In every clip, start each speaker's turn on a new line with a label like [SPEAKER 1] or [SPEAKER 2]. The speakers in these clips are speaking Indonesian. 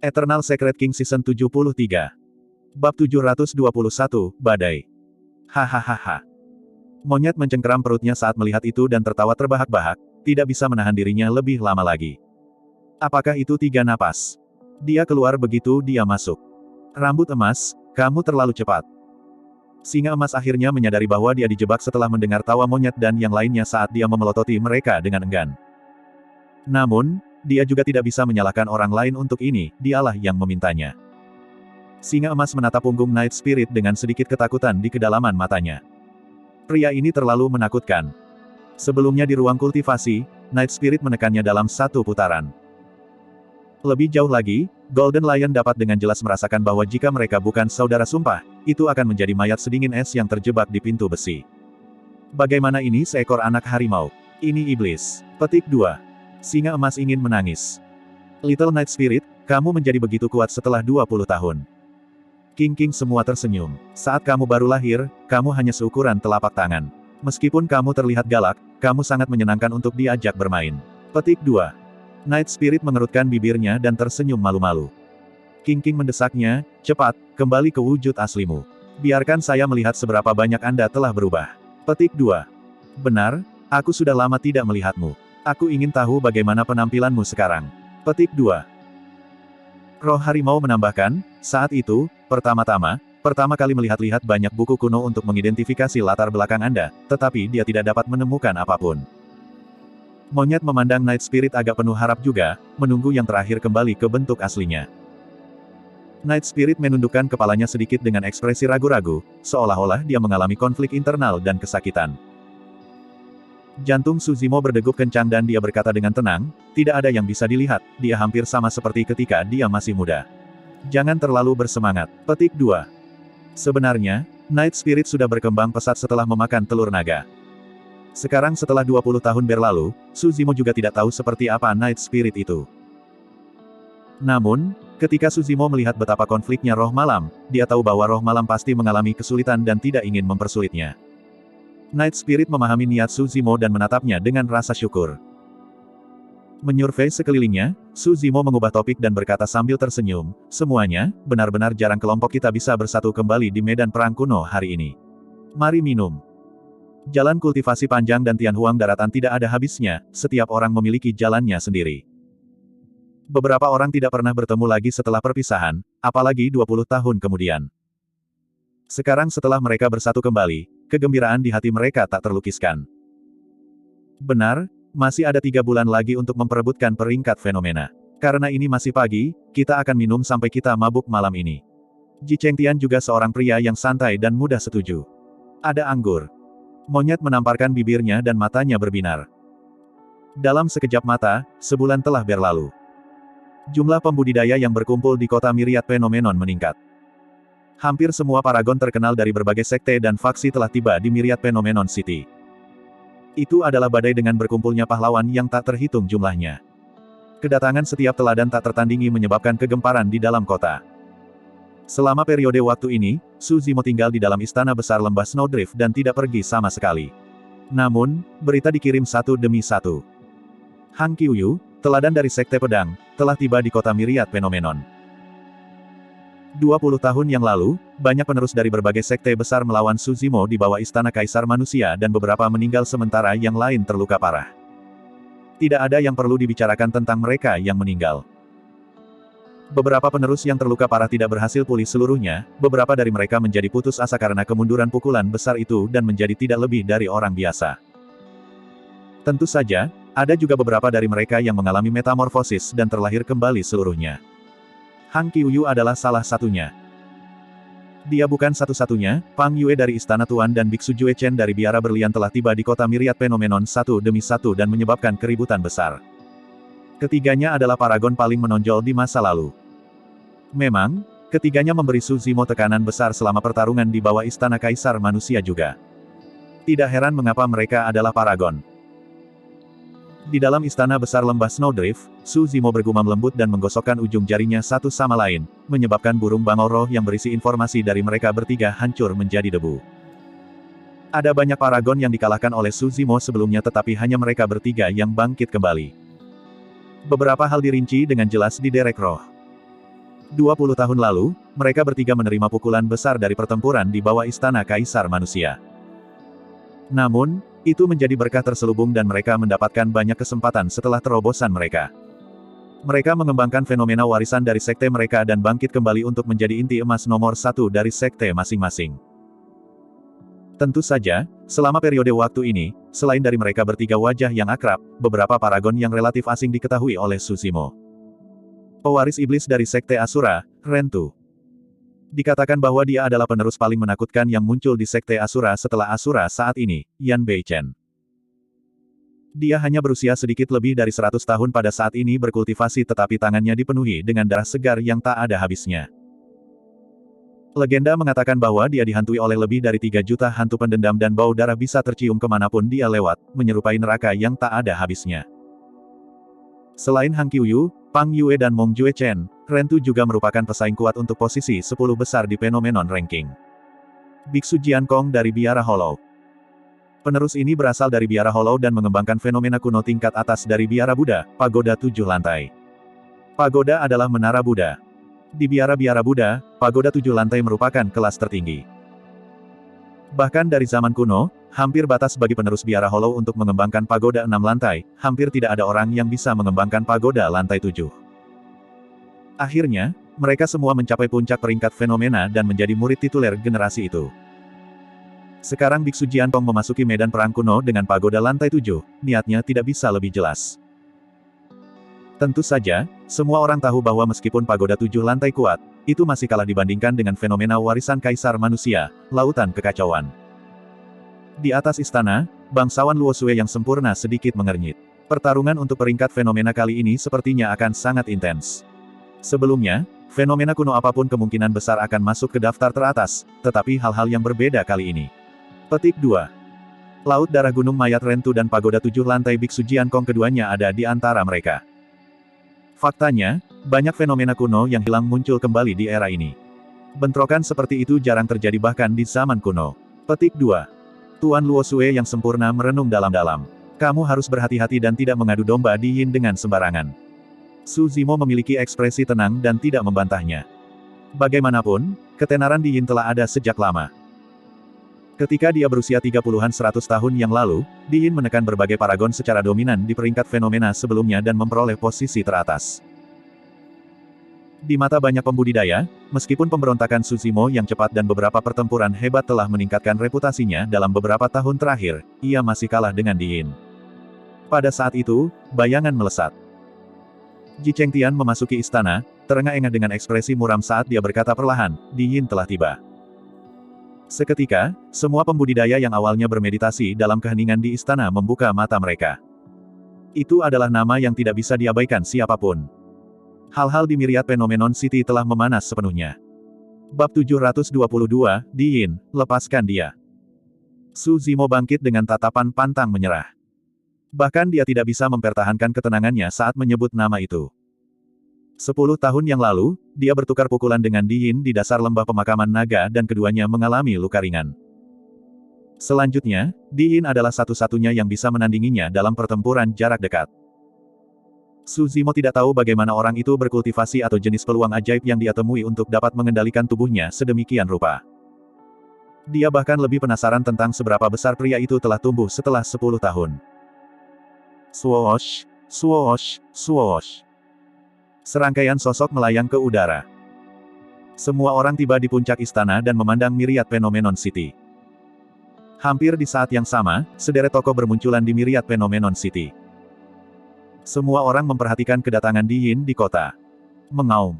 [SPEAKER 1] Eternal Secret King Season 73. Bab 721, Badai. Hahaha. Monyet mencengkeram perutnya saat melihat itu dan tertawa terbahak-bahak, tidak bisa menahan dirinya lebih lama lagi. Apakah itu 3 napas? Dia keluar begitu dia masuk. Rambut emas, kamu terlalu cepat. Singa emas akhirnya menyadari bahwa dia dijebak setelah mendengar tawa monyet dan yang lainnya saat dia memelototi mereka dengan enggan. Namun, dia juga tidak bisa menyalahkan orang lain untuk ini, dialah yang memintanya. Singa emas menatap punggung Night Spirit dengan sedikit ketakutan di kedalaman matanya. Pria ini terlalu menakutkan. Sebelumnya di ruang kultivasi, Night Spirit menekannya dalam 1 putaran. Lebih jauh lagi, Golden Lion dapat dengan jelas merasakan bahwa jika mereka bukan saudara sumpah, itu akan menjadi mayat sedingin es yang terjebak di pintu besi. Bagaimana ini seekor anak harimau? Ini iblis. Petik 2. Singa emas ingin menangis. Little Night Spirit, kamu menjadi begitu kuat setelah 20 tahun. King semua tersenyum. Saat kamu baru lahir, kamu hanya seukuran telapak tangan. Meskipun kamu terlihat galak, kamu sangat menyenangkan untuk diajak bermain. Petik 2. Night Spirit mengerutkan bibirnya dan tersenyum malu-malu. King mendesaknya, cepat, kembali ke wujud aslimu. Biarkan saya melihat seberapa banyak Anda telah berubah. Petik 2. Benar, aku sudah lama tidak melihatmu. Aku ingin tahu bagaimana penampilanmu sekarang. Petik 2. Roh harimau menambahkan, saat itu, pertama kali melihat-lihat banyak buku kuno untuk mengidentifikasi latar belakang Anda, tetapi dia tidak dapat menemukan apapun. Monyet memandang Night Spirit agak penuh harap juga, menunggu yang terakhir kembali ke bentuk aslinya. Night Spirit menundukkan kepalanya sedikit dengan ekspresi ragu-ragu, seolah-olah dia mengalami konflik internal dan kesakitan. Jantung Suzimo berdegup kencang dan dia berkata dengan tenang, tidak ada yang bisa dilihat, dia hampir sama seperti ketika dia masih muda. Jangan terlalu bersemangat. Petik 2. Sebenarnya, Night Spirit sudah berkembang pesat setelah memakan telur naga. Sekarang setelah 20 tahun berlalu, Suzimo juga tidak tahu seperti apa Night Spirit itu. Namun, ketika Suzimo melihat betapa konfliknya roh malam, dia tahu bahwa roh malam pasti mengalami kesulitan dan tidak ingin mempersulitnya. Night Spirit memahami niat Suzimo dan menatapnya dengan rasa syukur. Menyurvei sekelilingnya, Suzimo mengubah topik dan berkata sambil tersenyum, semuanya, benar-benar jarang kelompok kita bisa bersatu kembali di medan perang kuno hari ini. Mari minum. Jalan kultivasi panjang dan Tianhuang daratan tidak ada habisnya, setiap orang memiliki jalannya sendiri. Beberapa orang tidak pernah bertemu lagi setelah perpisahan, apalagi 20 tahun kemudian. Sekarang setelah mereka bersatu kembali, kegembiraan di hati mereka tak terlukiskan. Benar, masih ada 3 bulan lagi untuk memperebutkan peringkat fenomena. Karena ini masih pagi, kita akan minum sampai kita mabuk malam ini. Ji Chengtian juga seorang pria yang santai dan mudah setuju. Ada anggur. Monyet menamparkan bibirnya dan matanya berbinar. Dalam sekejap mata, sebulan telah berlalu. Jumlah pembudidaya yang berkumpul di kota Myriad Phenomenon meningkat. Hampir semua paragon terkenal dari berbagai sekte dan faksi telah tiba di Myriad Phenomenon City. Itu adalah badai dengan berkumpulnya pahlawan yang tak terhitung jumlahnya. Kedatangan setiap teladan tak tertandingi menyebabkan kegemparan di dalam kota. Selama periode waktu ini, Suzimo tinggal di dalam istana besar lembah Snowdrift dan tidak pergi sama sekali. Namun, berita dikirim satu demi satu. Han Qiuyu, teladan dari Sekte Pedang, telah tiba di kota Myriad Phenomenon. 20 tahun yang lalu, banyak penerus dari berbagai sekte besar melawan Suzimo di bawah istana Kaisar Manusia dan beberapa meninggal sementara yang lain terluka parah. Tidak ada yang perlu dibicarakan tentang mereka yang meninggal. Beberapa penerus yang terluka parah tidak berhasil pulih seluruhnya, beberapa dari mereka menjadi putus asa karena kemunduran pukulan besar itu dan menjadi tidak lebih dari orang biasa. Tentu saja, ada juga beberapa dari mereka yang mengalami metamorfosis dan terlahir kembali seluruhnya. Han Qiuyu adalah salah satunya. Dia bukan satu-satunya, Pang Yue dari Istana Tuan dan Biksu Jue Chen dari Biara Berlian telah tiba di kota Myriad Phenomenon satu demi satu dan menyebabkan keributan besar. Ketiganya adalah paragon paling menonjol di masa lalu. Memang, ketiganya memberi Suzimo tekanan besar selama pertarungan di bawah Istana Kaisar Manusia juga. Tidak heran mengapa mereka adalah paragon. Di dalam istana besar lembah Snowdrift, Suzimo bergumam lembut dan menggosokkan ujung jarinya satu sama lain, menyebabkan burung bangau roh yang berisi informasi dari mereka bertiga hancur menjadi debu. Ada banyak paragon yang dikalahkan oleh Suzimo sebelumnya tetapi hanya mereka bertiga yang bangkit kembali. Beberapa hal dirinci dengan jelas di derek roh. 20 tahun lalu, mereka bertiga menerima pukulan besar dari pertempuran di bawah istana Kaisar Manusia. Namun, itu menjadi berkah terselubung dan mereka mendapatkan banyak kesempatan setelah terobosan mereka. Mereka mengembangkan fenomena warisan dari sekte mereka dan bangkit kembali untuk menjadi inti emas nomor satu dari sekte masing-masing. Tentu saja, selama periode waktu ini, selain dari mereka bertiga wajah yang akrab, beberapa paragon yang relatif asing diketahui oleh Tsushimo. Pewaris iblis dari sekte Asura, Rentu. Dikatakan bahwa dia adalah penerus paling menakutkan yang muncul di sekte Asura setelah Asura saat ini, Yan Beichen. Dia hanya berusia sedikit lebih dari 100 tahun pada saat ini berkultivasi tetapi tangannya dipenuhi dengan darah segar yang tak ada habisnya. Legenda mengatakan bahwa dia dihantui oleh lebih dari 3 juta hantu pendendam dan bau darah bisa tercium kemanapun dia lewat, menyerupai neraka yang tak ada habisnya. Selain Han Qiuyu, Pang Yue dan Mong Jue Chen, Rentu juga merupakan pesaing kuat untuk posisi 10 besar di Phenomenon Ranking. Biksu Jiankong dari Biara Hollow. Penerus ini berasal dari Biara Hollow dan mengembangkan fenomena kuno tingkat atas dari Biara Buddha, Pagoda 7 lantai. Pagoda adalah menara Buddha. Di biara-biara Buddha, pagoda 7 lantai merupakan kelas tertinggi. Bahkan dari zaman kuno, hampir batas bagi penerus Biara Hollow untuk mengembangkan pagoda 6 lantai, hampir tidak ada orang yang bisa mengembangkan pagoda lantai 7. Akhirnya, mereka semua mencapai puncak peringkat fenomena dan menjadi murid tituler generasi itu. Sekarang Biksu Jiankong memasuki medan perang kuno dengan pagoda lantai 7, niatnya tidak bisa lebih jelas. Tentu saja, semua orang tahu bahwa meskipun pagoda 7 lantai kuat, itu masih kalah dibandingkan dengan fenomena warisan Kaisar Manusia, Lautan Kekacauan. Di atas istana, bangsawan Luosue yang sempurna sedikit mengernyit. Pertarungan untuk peringkat fenomena kali ini sepertinya akan sangat intens. Sebelumnya, fenomena kuno apapun kemungkinan besar akan masuk ke daftar teratas, tetapi hal-hal yang berbeda kali ini. Petik 2. Laut darah gunung mayat Rentu dan pagoda 7 lantai Biksu Jiankong keduanya ada di antara mereka. Faktanya, banyak fenomena kuno yang hilang muncul kembali di era ini. Bentrokan seperti itu jarang terjadi bahkan di zaman kuno. Petik 2. Tuan Luosue yang sempurna merenung dalam-dalam. Kamu harus berhati-hati dan tidak mengadu domba di Yin dengan sembarangan. Tsushimo memiliki ekspresi tenang dan tidak membantahnya. Bagaimanapun, ketenaran di Yin telah ada sejak lama. Ketika dia berusia 30-an 100 tahun yang lalu, Di Yin menekan berbagai paragon secara dominan di peringkat fenomena sebelumnya dan memperoleh posisi teratas. Di mata banyak pembudidaya, meskipun pemberontakan Tsushimo yang cepat dan beberapa pertempuran hebat telah meningkatkan reputasinya dalam beberapa tahun terakhir, ia masih kalah dengan Di Yin. Pada saat itu, bayangan melesat. Ji Chengtian memasuki istana, terengah-engah dengan ekspresi muram saat dia berkata perlahan, Di Yin telah tiba. Seketika, semua pembudidaya yang awalnya bermeditasi dalam keheningan di istana membuka mata mereka. Itu adalah nama yang tidak bisa diabaikan siapapun. Hal-hal di Myriad Phenomenon City telah memanas sepenuhnya. Bab 722, Di Yin, lepaskan dia. Tsushimo bangkit dengan tatapan pantang menyerah. Bahkan dia tidak bisa mempertahankan ketenangannya saat menyebut nama itu. 10 tahun yang lalu, dia bertukar pukulan dengan Di Yin di dasar lembah pemakaman naga dan keduanya mengalami luka ringan. Selanjutnya, Di Yin adalah satu-satunya yang bisa menandinginya dalam pertempuran jarak dekat. Tsushimo tidak tahu bagaimana orang itu berkultivasi atau jenis peluang ajaib yang dia temui untuk dapat mengendalikan tubuhnya sedemikian rupa. Dia bahkan lebih penasaran tentang seberapa besar pria itu telah tumbuh setelah 10 tahun. Swoosh, swoosh, swoosh. Serangkaian sosok melayang ke udara. Semua orang tiba di puncak istana dan memandang Myriad Phenomenon City. Hampir di saat yang sama, sederet tokoh bermunculan di Myriad Phenomenon City. Semua orang memperhatikan kedatangan Di Yin di kota. Mengaum.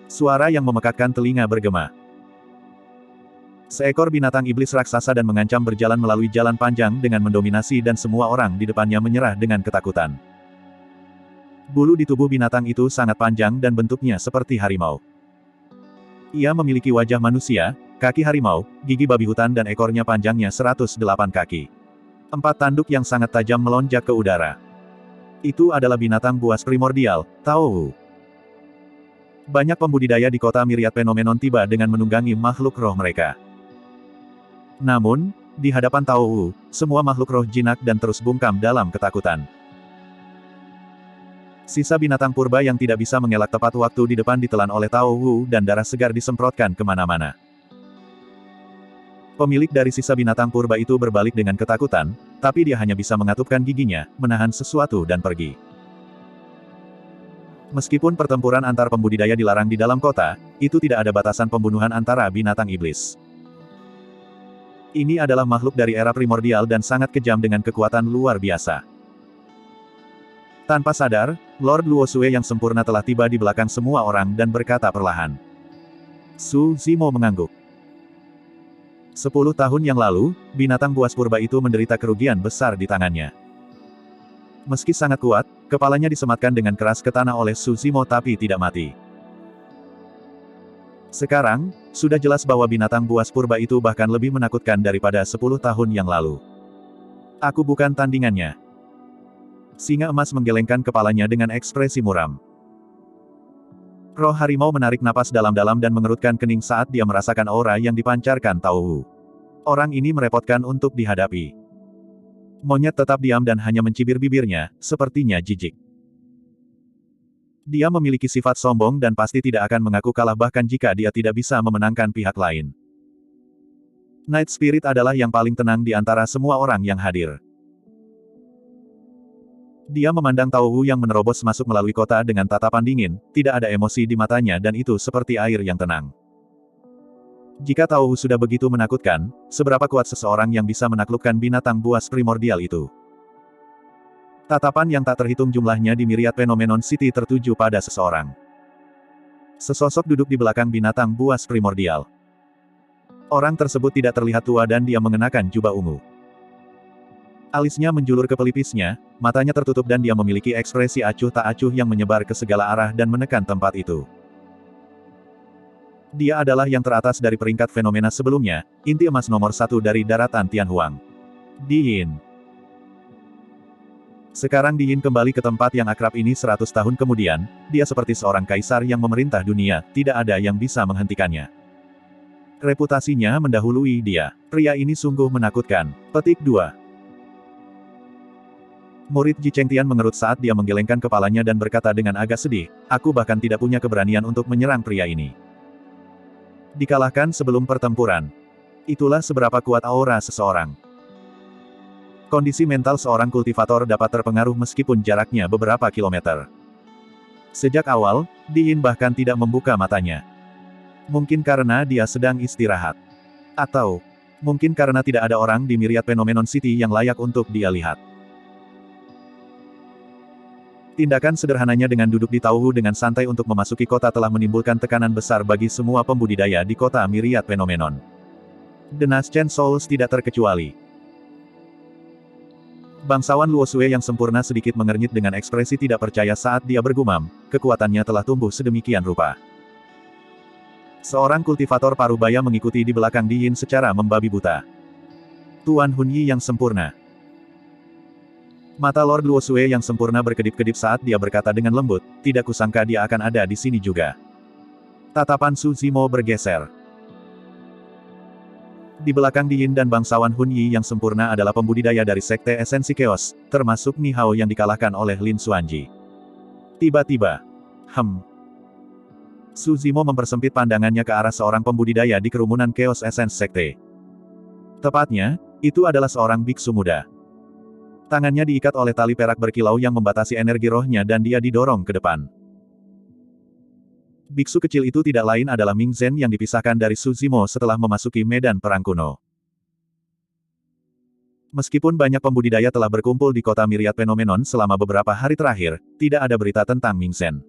[SPEAKER 1] Suara yang memekakkan telinga bergema. Seekor binatang iblis raksasa dan mengancam berjalan melalui jalan panjang dengan mendominasi dan semua orang di depannya menyerah dengan ketakutan. Bulu di tubuh binatang itu sangat panjang dan bentuknya seperti harimau. Ia memiliki wajah manusia, kaki harimau, gigi babi hutan dan ekornya panjangnya 108 kaki. 4 tanduk yang sangat tajam melonjak ke udara. Itu adalah binatang buas primordial, Taowu. Banyak pembudidaya di kota Myriad Phenomenon tiba dengan menunggangi makhluk roh mereka. Namun, di hadapan Taowu, semua makhluk roh jinak dan terus bungkam dalam ketakutan. Sisa binatang purba yang tidak bisa mengelak tepat waktu di depan ditelan oleh Tao Wu dan darah segar disemprotkan kemana-mana. Pemilik dari sisa binatang purba itu berbalik dengan ketakutan, tapi dia hanya bisa mengatupkan giginya, menahan sesuatu dan pergi. Meskipun pertempuran antar pembudidaya dilarang di dalam kota, itu tidak ada batasan pembunuhan antara binatang iblis. Ini adalah makhluk dari era primordial dan sangat kejam dengan kekuatan luar biasa. Tanpa sadar, Lord Luosue yang sempurna telah tiba di belakang semua orang dan berkata perlahan. Su Zimo mengangguk. 10 tahun yang lalu, binatang buas purba itu menderita kerugian besar di tangannya. Meski sangat kuat, kepalanya disematkan dengan keras ke tanah oleh Su Zimo tapi tidak mati. Sekarang, sudah jelas bahwa binatang buas purba itu bahkan lebih menakutkan daripada 10 tahun yang lalu. Aku bukan tandingannya. Singa emas menggelengkan kepalanya dengan ekspresi muram. Roh harimau menarik napas dalam-dalam dan mengerutkan kening saat dia merasakan aura yang dipancarkan Tao Wu. Orang ini merepotkan untuk dihadapi. Monyet tetap diam dan hanya mencibir bibirnya, sepertinya jijik. Dia memiliki sifat sombong dan pasti tidak akan mengaku kalah bahkan jika dia tidak bisa memenangkan pihak lain. Night Spirit adalah yang paling tenang di antara semua orang yang hadir. Dia memandang Tao Wu yang menerobos masuk melalui kota dengan tatapan dingin, tidak ada emosi di matanya dan itu seperti air yang tenang. Jika Tao Wu sudah begitu menakutkan, seberapa kuat seseorang yang bisa menaklukkan binatang buas primordial itu? Tatapan yang tak terhitung jumlahnya di Myriad Phenomenon City tertuju pada seseorang. Sesosok duduk di belakang binatang buas primordial. Orang tersebut tidak terlihat tua dan dia mengenakan jubah ungu. Alisnya menjulur ke pelipisnya, matanya tertutup dan dia memiliki ekspresi acuh tak acuh yang menyebar ke segala arah dan menekan tempat itu. Dia adalah yang teratas dari peringkat fenomena sebelumnya, inti emas nomor 1 dari daratan Tianhuang. Di Yin. Sekarang Di Yin kembali ke tempat yang akrab ini 100 tahun kemudian, dia seperti seorang kaisar yang memerintah dunia, tidak ada yang bisa menghentikannya. Reputasinya mendahului dia. Pria ini sungguh menakutkan. Petik 2. Murid Ji Chengtian mengerut saat dia menggelengkan kepalanya dan berkata dengan agak sedih, aku bahkan tidak punya keberanian untuk menyerang pria ini. Dikalahkan sebelum pertempuran. Itulah seberapa kuat aura seseorang. Kondisi mental seorang kultivator dapat terpengaruh meskipun jaraknya beberapa kilometer. Sejak awal, Di Yin bahkan tidak membuka matanya. Mungkin karena dia sedang istirahat. Atau, mungkin karena tidak ada orang di Myriad Phenomenon City yang layak untuk dia lihat. Tindakan sederhananya dengan duduk di Tao Wu dengan santai untuk memasuki kota telah menimbulkan tekanan besar bagi semua pembudidaya di kota Myriad Phenomenon. The Naschen Souls tidak terkecuali. Bangsawan Luosue yang sempurna sedikit mengernyit dengan ekspresi tidak percaya saat dia bergumam, kekuatannya telah tumbuh sedemikian rupa. Seorang kultivator parubaya mengikuti di belakang Di Yin secara membabi buta. Tuan Hunyi yang sempurna. Mata Lord Luosue yang sempurna berkedip-kedip saat dia berkata dengan lembut, tidak kusangka dia akan ada di sini juga. Tatapan Su Zimo bergeser. Di belakang Di Yin dan bangsawan Hunyi yang sempurna adalah pembudidaya dari Sekte Esensi Chaos, termasuk Ni Hao yang dikalahkan oleh Lin Xuanji. Tiba-tiba. Su Zimo mempersempit pandangannya ke arah seorang pembudidaya di kerumunan Chaos Essence Sekte. Tepatnya, itu adalah seorang biksu muda. Tangannya diikat oleh tali perak berkilau yang membatasi energi rohnya dan dia didorong ke depan. Biksu kecil itu tidak lain adalah Ming Zhen yang dipisahkan dari Su Zimo setelah memasuki medan perang kuno. Meskipun banyak pembudidaya telah berkumpul di kota Myriad Phenomenon selama beberapa hari terakhir, tidak ada berita tentang Ming Zhen.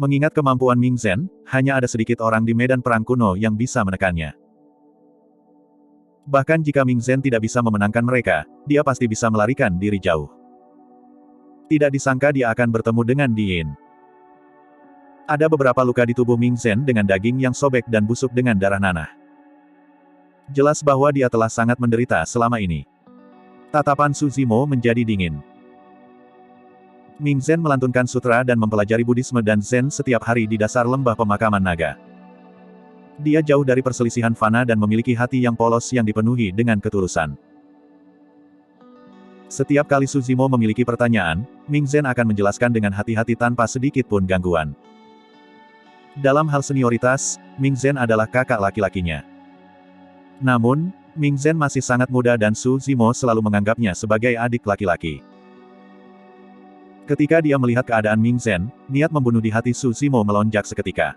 [SPEAKER 1] Mengingat kemampuan Ming Zhen, hanya ada sedikit orang di medan perang kuno yang bisa menekannya. Bahkan jika Ming Zhen tidak bisa memenangkan mereka, dia pasti bisa melarikan diri jauh. Tidak disangka dia akan bertemu dengan Di Yin. Ada beberapa luka di tubuh Ming Zhen dengan daging yang sobek dan busuk dengan darah nanah. Jelas bahwa dia telah sangat menderita selama ini. Tatapan Su Zimo menjadi dingin. Ming Zhen melantunkan sutra dan mempelajari Buddhisme dan Zen setiap hari di dasar lembah pemakaman naga. Dia jauh dari perselisihan fana dan memiliki hati yang polos yang dipenuhi dengan ketulusan. Setiap kali Suzimo memiliki pertanyaan, Ming Zhen akan menjelaskan dengan hati-hati tanpa sedikit pun gangguan. Dalam hal senioritas, Ming Zhen adalah kakak laki-lakinya. Namun, Ming Zhen masih sangat muda dan Suzimo selalu menganggapnya sebagai adik laki-laki. Ketika dia melihat keadaan Ming Zhen, niat membunuh di hati Suzimo melonjak seketika.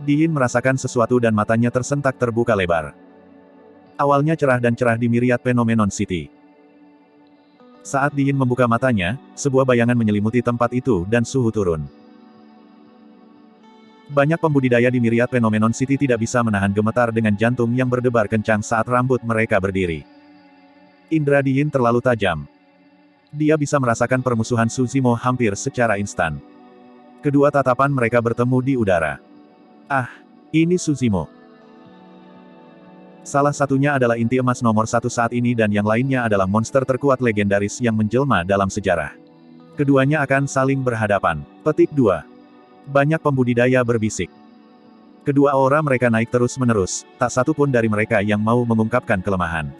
[SPEAKER 1] Di Yin merasakan sesuatu dan matanya tersentak terbuka lebar. Awalnya cerah dan cerah di Myriad Phenomenon City. Saat Di Yin membuka matanya, sebuah bayangan menyelimuti tempat itu dan suhu turun. Banyak pembudidaya di Myriad Phenomenon City tidak bisa menahan gemetar dengan jantung yang berdebar kencang saat rambut mereka berdiri. Indra Di Yin terlalu tajam. Dia bisa merasakan permusuhan Suzimo hampir secara instan. Kedua tatapan mereka bertemu di udara. Ah, ini Suzimo. Salah satunya adalah inti emas nomor 1 saat ini dan yang lainnya adalah monster terkuat legendaris yang menjelma dalam sejarah. Keduanya akan saling berhadapan. Petik 2. Banyak pembudidaya berbisik. Kedua aura mereka naik terus-menerus, tak satu pun dari mereka yang mau mengungkapkan kelemahan.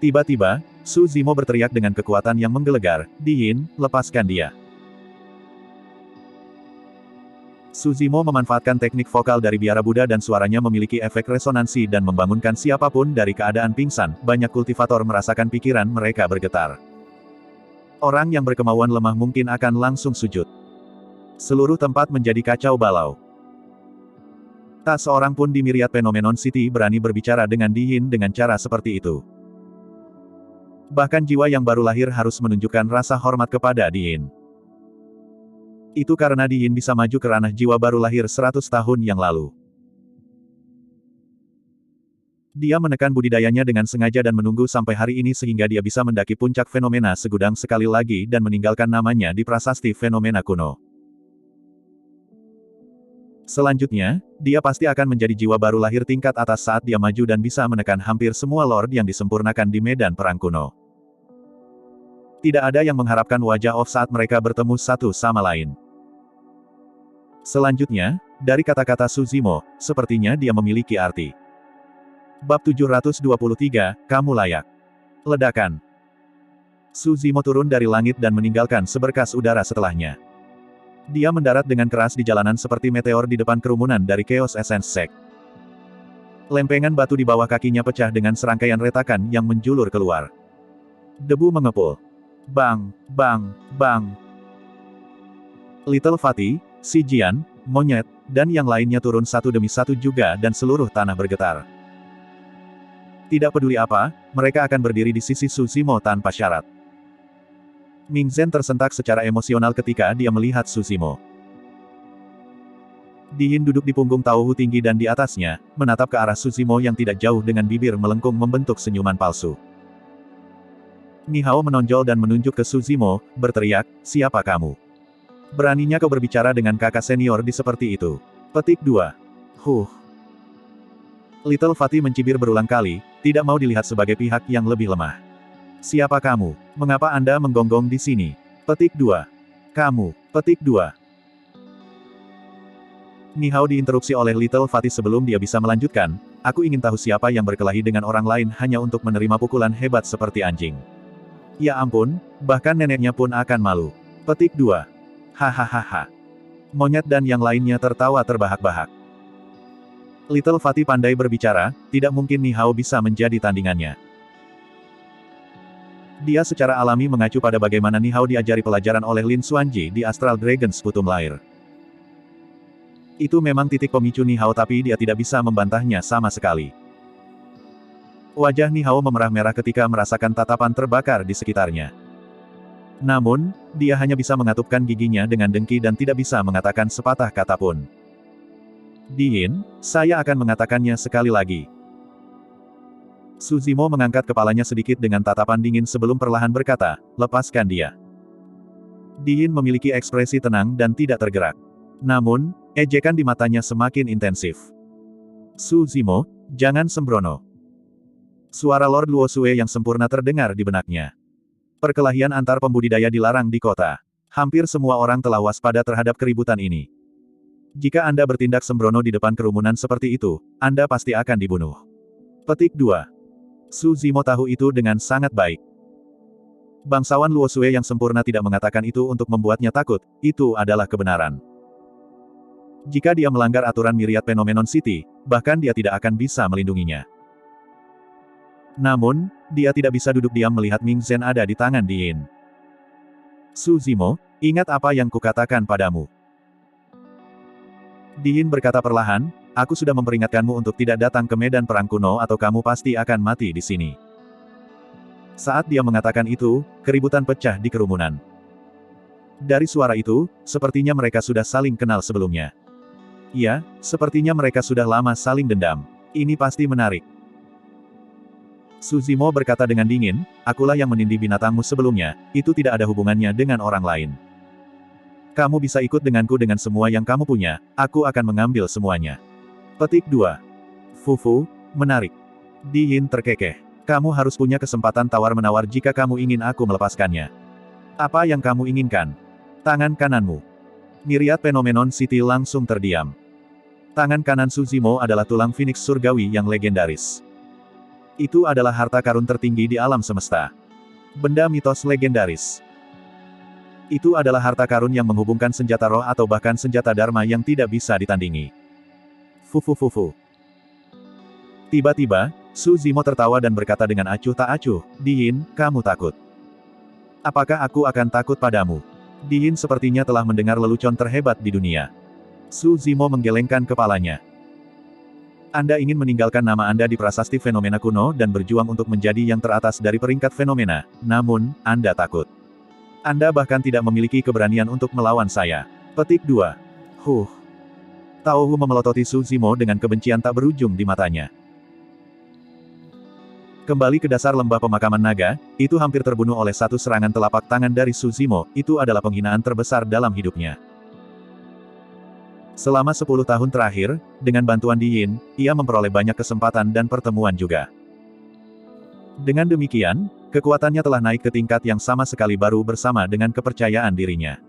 [SPEAKER 1] Tiba-tiba, Suzimo berteriak dengan kekuatan yang menggelegar, "Di Yin, lepaskan dia." Suzimo memanfaatkan teknik vokal dari biara Buddha dan suaranya memiliki efek resonansi dan membangunkan siapapun dari keadaan pingsan. Banyak kultivator merasakan pikiran mereka bergetar. Orang yang berkemauan lemah mungkin akan langsung sujud. Seluruh tempat menjadi kacau balau. Tak seorang pun di Myriad Phenomenon City berani berbicara dengan Di Yin dengan cara seperti itu. Bahkan jiwa yang baru lahir harus menunjukkan rasa hormat kepada Di Yin. Itu karena Di Yin bisa maju ke ranah jiwa baru lahir 100 tahun yang lalu. Dia menekan budidayanya dengan sengaja dan menunggu sampai hari ini sehingga dia bisa mendaki puncak fenomena segudang sekali lagi dan meninggalkan namanya di prasasti fenomena kuno. Selanjutnya, dia pasti akan menjadi jiwa baru lahir tingkat atas saat dia maju dan bisa menekan hampir semua lord yang disempurnakan di medan perang kuno. Tidak ada yang mengharapkan wajah off saat mereka bertemu satu sama lain. Selanjutnya, dari kata-kata Suzimo, sepertinya dia memiliki arti. Bab 723, kamu layak. Ledakan. Suzimo turun dari langit dan meninggalkan seberkas udara setelahnya. Dia mendarat dengan keras di jalanan seperti meteor di depan kerumunan dari Chaos Essence Sect. Lempengan batu di bawah kakinya pecah dengan serangkaian retakan yang menjulur keluar. Debu mengepul. Bang, bang, bang. Little Fatty, Si Jian, Monyet, dan yang lainnya turun satu demi satu juga dan seluruh tanah bergetar. Tidak peduli apa, mereka akan berdiri di sisi Suzimo tanpa syarat. Ming Zhen tersentak secara emosional ketika dia melihat Suzimo. Di Yin duduk di punggung Tauhu tinggi dan di atasnya, menatap ke arah Suzimo yang tidak jauh dengan bibir melengkung membentuk senyuman palsu. Ni Hao menonjol dan menunjuk ke Suzimo, berteriak, "Siapa kamu? Beraninya kau berbicara dengan kakak senior di seperti itu?" Petik 2. Little Fatty mencibir berulang kali, tidak mau dilihat sebagai pihak yang lebih lemah. "Siapa kamu? Mengapa Anda menggonggong di sini?" Petik 2. "Kamu." Petik 2. Ni Hao diinterupsi oleh Little Fatty sebelum dia bisa melanjutkan, "Aku ingin tahu siapa yang berkelahi dengan orang lain hanya untuk menerima pukulan hebat seperti anjing. Ya ampun, bahkan neneknya pun akan malu." Petik 2. Hahaha. Monyet dan yang lainnya tertawa terbahak-bahak. Little Fatty pandai berbicara, tidak mungkin Ni Hao bisa menjadi tandingannya. Dia secara alami mengacu pada bagaimana Ni Hao diajari pelajaran oleh Lin Xuanji di Astral Dragon Sputum Lair. Itu memang titik pemicu Ni Hao tapi dia tidak bisa membantahnya sama sekali. Wajah Ni Hao memerah merah ketika merasakan tatapan terbakar di sekitarnya. Namun, dia hanya bisa mengatupkan giginya dengan dengki dan tidak bisa mengatakan sepatah kata pun. "Di Yin, saya akan mengatakannya sekali lagi." Suzimo mengangkat kepalanya sedikit dengan tatapan dingin sebelum perlahan berkata, "Lepaskan dia." Di Yin memiliki ekspresi tenang dan tidak tergerak. Namun, ejekan di matanya semakin intensif. "Suzimo, jangan sembrono." Suara Lord Luosue yang sempurna terdengar di benaknya. Perkelahian antar pembudidaya dilarang di kota. Hampir semua orang telah waspada terhadap keributan ini. Jika Anda bertindak sembrono di depan kerumunan seperti itu, Anda pasti akan dibunuh. Petik 2. Su Zimo tahu itu dengan sangat baik. Bangsawan Luo Xue yang sempurna tidak mengatakan itu untuk membuatnya takut, itu adalah kebenaran. Jika dia melanggar aturan Myriad Phenomenon City, bahkan dia tidak akan bisa melindunginya. Namun, dia tidak bisa duduk diam melihat Ming Zhen ada di tangan Di Yin. Su Zimo, ingat apa yang kukatakan padamu. Di Yin berkata perlahan, aku sudah memperingatkanmu untuk tidak datang ke medan perang kuno atau kamu pasti akan mati di sini. Saat dia mengatakan itu, keributan pecah di kerumunan. Dari suara itu, sepertinya mereka sudah saling kenal sebelumnya. Iya, sepertinya mereka sudah lama saling dendam. Ini pasti menarik. Su Zimo berkata dengan dingin, akulah yang menindih binatangmu sebelumnya, itu tidak ada hubungannya dengan orang lain. Kamu bisa ikut denganku dengan semua yang kamu punya, aku akan mengambil semuanya. Petik 2. Fufu, menarik. Di Yin terkekeh. Kamu harus punya kesempatan tawar-menawar jika kamu ingin aku melepaskannya. Apa yang kamu inginkan? Tangan kananmu. Myriad Phenomenon City langsung terdiam. Tangan kanan Su Zimo adalah tulang Phoenix surgawi yang legendaris. Itu adalah harta karun tertinggi di alam semesta. Benda mitos legendaris. Itu adalah harta karun yang menghubungkan senjata roh atau bahkan senjata dharma yang tidak bisa ditandingi. Fufu. Tiba-tiba, Su Zimo tertawa dan berkata dengan acuh tak acuh, Di Yin, kamu takut. Apakah aku akan takut padamu? Di Yin sepertinya telah mendengar lelucon terhebat di dunia. Su Zimo menggelengkan kepalanya. Anda ingin meninggalkan nama Anda di prasasti fenomena kuno dan berjuang untuk menjadi yang teratas dari peringkat fenomena, namun, Anda takut. Anda bahkan tidak memiliki keberanian untuk melawan saya. Petik 2. Tao Hu memelototi Su Zimo dengan kebencian tak berujung di matanya. Kembali ke dasar lembah pemakaman naga, itu hampir terbunuh oleh satu serangan telapak tangan dari Su Zimo, itu adalah penghinaan terbesar dalam hidupnya. Selama 10 tahun terakhir, dengan bantuan Di Yin, ia memperoleh banyak kesempatan dan pertemuan juga. Dengan demikian, kekuatannya telah naik ke tingkat yang sama sekali baru bersama dengan kepercayaan dirinya.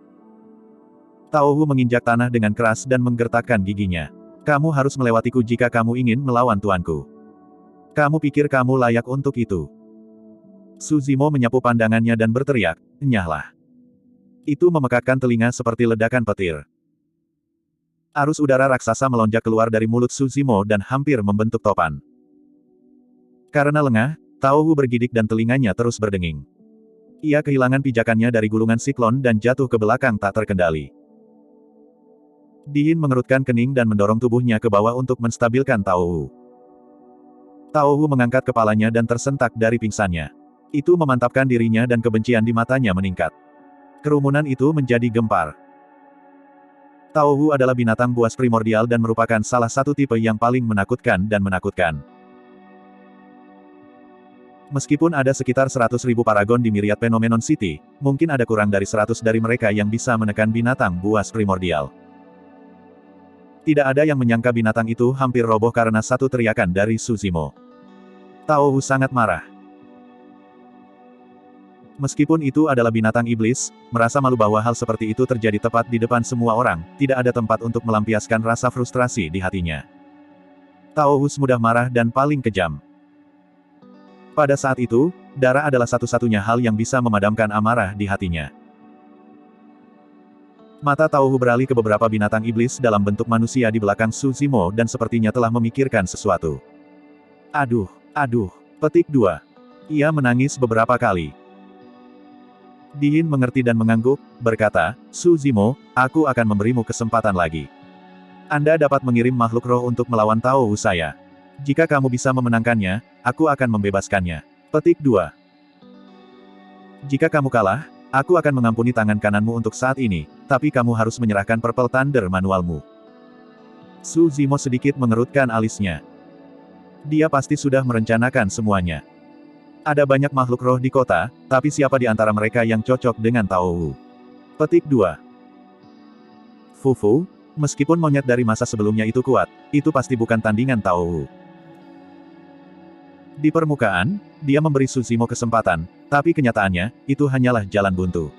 [SPEAKER 1] Tao Hu menginjak tanah dengan keras dan menggertakkan giginya. Kamu harus melewatiku jika kamu ingin melawan tuanku. Kamu pikir kamu layak untuk itu? Su Zimo menyapu pandangannya dan berteriak, nyahlah. Itu memekakkan telinga seperti ledakan petir. Arus udara raksasa melonjak keluar dari mulut Su Zimo dan hampir membentuk topan. Karena lengah, Tao Hu bergidik dan telinganya terus berdenging. Ia kehilangan pijakannya dari gulungan siklon dan jatuh ke belakang tak terkendali. Di Yin mengerutkan kening dan mendorong tubuhnya ke bawah untuk menstabilkan Tao Hu. Tao Hu mengangkat kepalanya dan tersentak dari pingsannya. Itu memantapkan dirinya dan kebencian di matanya meningkat. Kerumunan itu menjadi gempar. Tao Hu adalah binatang buas primordial dan merupakan salah satu tipe yang paling menakutkan dan menakutkan. Meskipun ada sekitar 100.000 paragon di Myriad Phenomenon City, mungkin ada kurang dari 100 dari mereka yang bisa menekan binatang buas primordial. Tidak ada yang menyangka binatang itu hampir roboh karena satu teriakan dari Su Zimo. Tao Hu sangat marah. Meskipun itu adalah binatang iblis, merasa malu bahwa hal seperti itu terjadi tepat di depan semua orang, tidak ada tempat untuk melampiaskan rasa frustrasi di hatinya. Tao Hu mudah marah dan paling kejam. Pada saat itu, darah adalah satu-satunya hal yang bisa memadamkan amarah di hatinya. Mata Tao Hu beralih ke beberapa binatang iblis dalam bentuk manusia di belakang Su Zimo dan sepertinya telah memikirkan sesuatu. Aduh. Petik 2. Ia menangis beberapa kali. Di Yin mengerti dan mengangguk, berkata, Su Zimo, aku akan memberimu kesempatan lagi. Anda dapat mengirim makhluk roh untuk melawan Tao Hu saya. Jika kamu bisa memenangkannya, aku akan membebaskannya. Petik 2. Jika kamu kalah, aku akan mengampuni tangan kananmu untuk saat ini, tapi kamu harus menyerahkan Purple Thunder manualmu. Su Zimo sedikit mengerutkan alisnya. Dia pasti sudah merencanakan semuanya. Ada banyak makhluk roh di kota, tapi siapa di antara mereka yang cocok dengan Tao Hu? Petik 2. Fufu, meskipun monyet dari masa sebelumnya itu kuat, itu pasti bukan tandingan Tao Hu. Di permukaan, dia memberi Su Zimo kesempatan, tapi kenyataannya, itu hanyalah jalan buntu.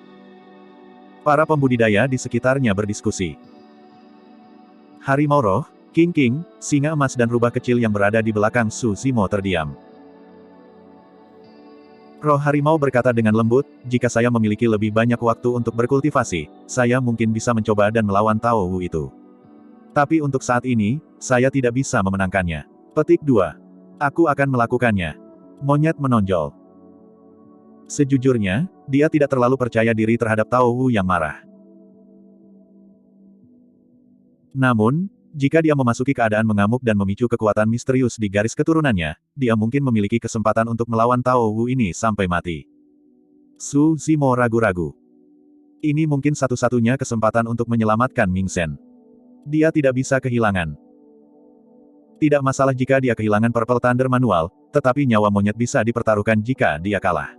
[SPEAKER 1] Para pembudidaya di sekitarnya berdiskusi. Harimau roh, King, singa emas dan rubah kecil yang berada di belakang Su Zimo terdiam. Roh harimau berkata dengan lembut, jika saya memiliki lebih banyak waktu untuk berkultivasi, saya mungkin bisa mencoba dan melawan Tao Wu itu. Tapi untuk saat ini, saya tidak bisa memenangkannya. Petik 2. Aku akan melakukannya. Monyet menonjol. Sejujurnya, dia tidak terlalu percaya diri terhadap Tao Wu yang marah. Namun, jika dia memasuki keadaan mengamuk dan memicu kekuatan misterius di garis keturunannya, dia mungkin memiliki kesempatan untuk melawan Tao Wu ini sampai mati. Su Zimo ragu-ragu. Ini mungkin satu-satunya kesempatan untuk menyelamatkan Ming Shen. Dia tidak bisa kehilangan. Tidak masalah jika dia kehilangan Purple Thunder manual, tetapi nyawa monyet bisa dipertaruhkan jika dia kalah.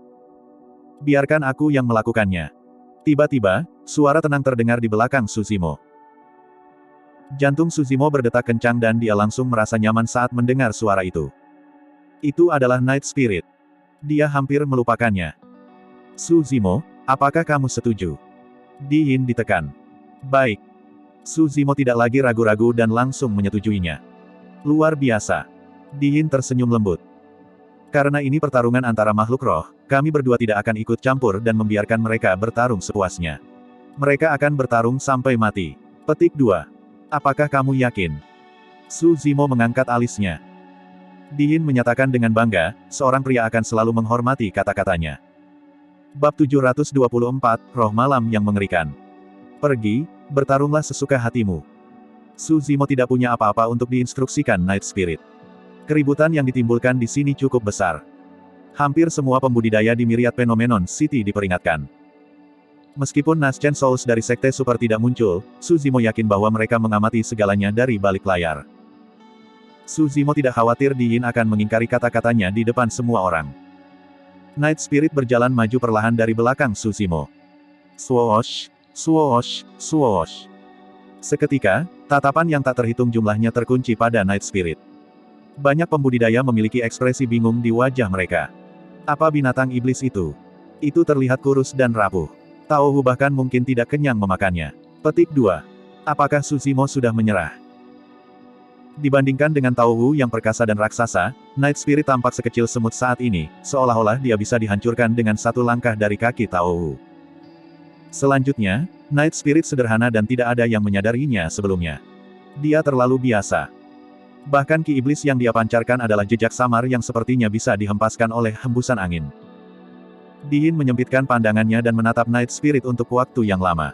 [SPEAKER 1] Biarkan aku yang melakukannya. Tiba-tiba, suara tenang terdengar di belakang Su Zimo. Jantung Su Zimo berdetak kencang dan dia langsung merasa nyaman saat mendengar suara itu. Itu adalah Night Spirit. Dia hampir melupakannya. Su Zimo, apakah kamu setuju? Di Yin ditekan. Baik. Su Zimo tidak lagi ragu-ragu dan langsung menyetujuinya. Luar biasa. Di Yin tersenyum lembut. Karena ini pertarungan antara makhluk roh, kami berdua tidak akan ikut campur dan membiarkan mereka bertarung sepuasnya. Mereka akan bertarung sampai mati. Petik 2. Apakah kamu yakin? Su Zimo mengangkat alisnya. Di Yin menyatakan dengan bangga, seorang pria akan selalu menghormati kata-katanya. Bab 724, Roh Malam yang Mengerikan. Pergi, bertarunglah sesuka hatimu. Su Zimo tidak punya apa-apa untuk diinstruksikan Night Spirit. Keributan yang ditimbulkan di sini cukup besar. Hampir semua pembudidaya di Myriad Phenomenon City diperingatkan. Meskipun Naschen Souls dari Sekte Super tidak muncul, Su Zimo yakin bahwa mereka mengamati segalanya dari balik layar. Su Zimo tidak khawatir Di Yin akan mengingkari kata-katanya di depan semua orang. Night Spirit berjalan maju perlahan dari belakang Su Zimo. Swoosh, swoosh, swoosh. Seketika, tatapan yang tak terhitung jumlahnya terkunci pada Night Spirit. Banyak pembudidaya memiliki ekspresi bingung di wajah mereka. Apa binatang iblis itu? Itu terlihat kurus dan rapuh. Tao Wu bahkan mungkin tidak kenyang memakannya. Petik 2. Apakah Su Zimo sudah menyerah? Dibandingkan dengan Tao Wu yang perkasa dan raksasa, Night Spirit tampak sekecil semut saat ini, seolah-olah dia bisa dihancurkan dengan satu langkah dari kaki Tao Wu. Selanjutnya, Night Spirit sederhana dan tidak ada yang menyadarinya sebelumnya. Dia terlalu biasa. Bahkan ki iblis yang dia pancarkan adalah jejak samar yang sepertinya bisa dihempaskan oleh hembusan angin. Di Yin menyempitkan pandangannya dan menatap Night Spirit untuk waktu yang lama.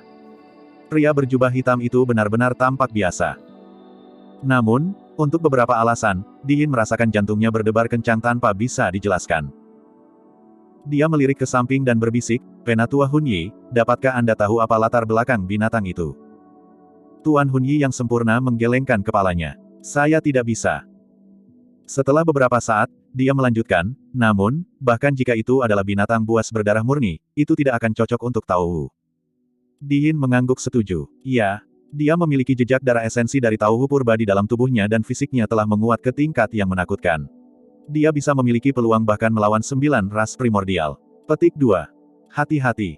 [SPEAKER 1] Pria berjubah hitam itu benar-benar tampak biasa. Namun, untuk beberapa alasan, Di Yin merasakan jantungnya berdebar kencang tanpa bisa dijelaskan. Dia melirik ke samping dan berbisik, Penatua Hun Yi, dapatkah Anda tahu apa latar belakang binatang itu? Tuan Hun Yi yang sempurna menggelengkan kepalanya. Saya tidak bisa. Setelah beberapa saat, dia melanjutkan, namun, bahkan jika itu adalah binatang buas berdarah murni, itu tidak akan cocok untuk Tao Wu. Di Yin mengangguk setuju. Iya, dia memiliki jejak darah esensi dari Tao Wu purba di dalam tubuhnya dan fisiknya telah menguat ke tingkat yang menakutkan. Dia bisa memiliki peluang bahkan melawan 9 ras primordial. Petik 2. Hati-hati.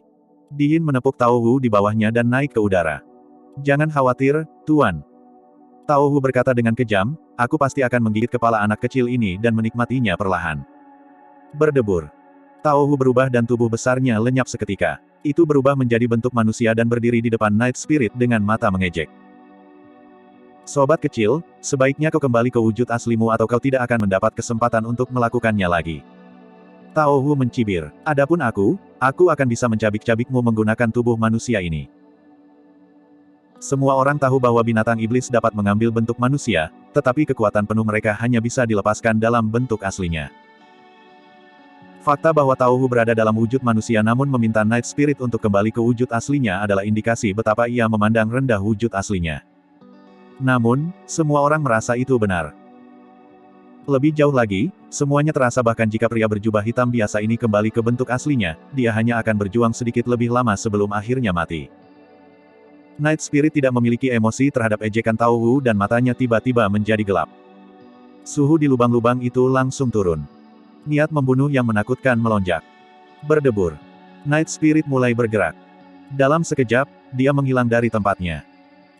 [SPEAKER 1] Di Yin menepuk Tao Wu di bawahnya dan naik ke udara. Jangan khawatir, Tuan. Tao Wu berkata dengan kejam, aku pasti akan menggigit kepala anak kecil ini dan menikmatinya perlahan. Berdebur. Tao Wu berubah dan tubuh besarnya lenyap seketika. Itu berubah menjadi bentuk manusia dan berdiri di depan Night Spirit dengan mata mengejek. Sobat kecil, sebaiknya kau kembali ke wujud aslimu atau kau tidak akan mendapat kesempatan untuk melakukannya lagi. Tao Wu mencibir. Adapun aku akan bisa mencabik-cabikmu menggunakan tubuh manusia ini. Semua orang tahu bahwa binatang iblis dapat mengambil bentuk manusia, tetapi kekuatan penuh mereka hanya bisa dilepaskan dalam bentuk aslinya. Fakta bahwa Tao Wu berada dalam wujud manusia namun meminta Night Spirit untuk kembali ke wujud aslinya adalah indikasi betapa ia memandang rendah wujud aslinya. Namun, semua orang merasa itu benar. Lebih jauh lagi, semuanya terasa bahkan jika pria berjubah hitam biasa ini kembali ke bentuk aslinya, dia hanya akan berjuang sedikit lebih lama sebelum akhirnya mati. Night Spirit tidak memiliki emosi terhadap ejekan Tao Wu dan matanya tiba-tiba menjadi gelap. Suhu di lubang-lubang itu langsung turun. Niat membunuh yang menakutkan melonjak. Berdebur. Night Spirit mulai bergerak. Dalam sekejap, dia menghilang dari tempatnya.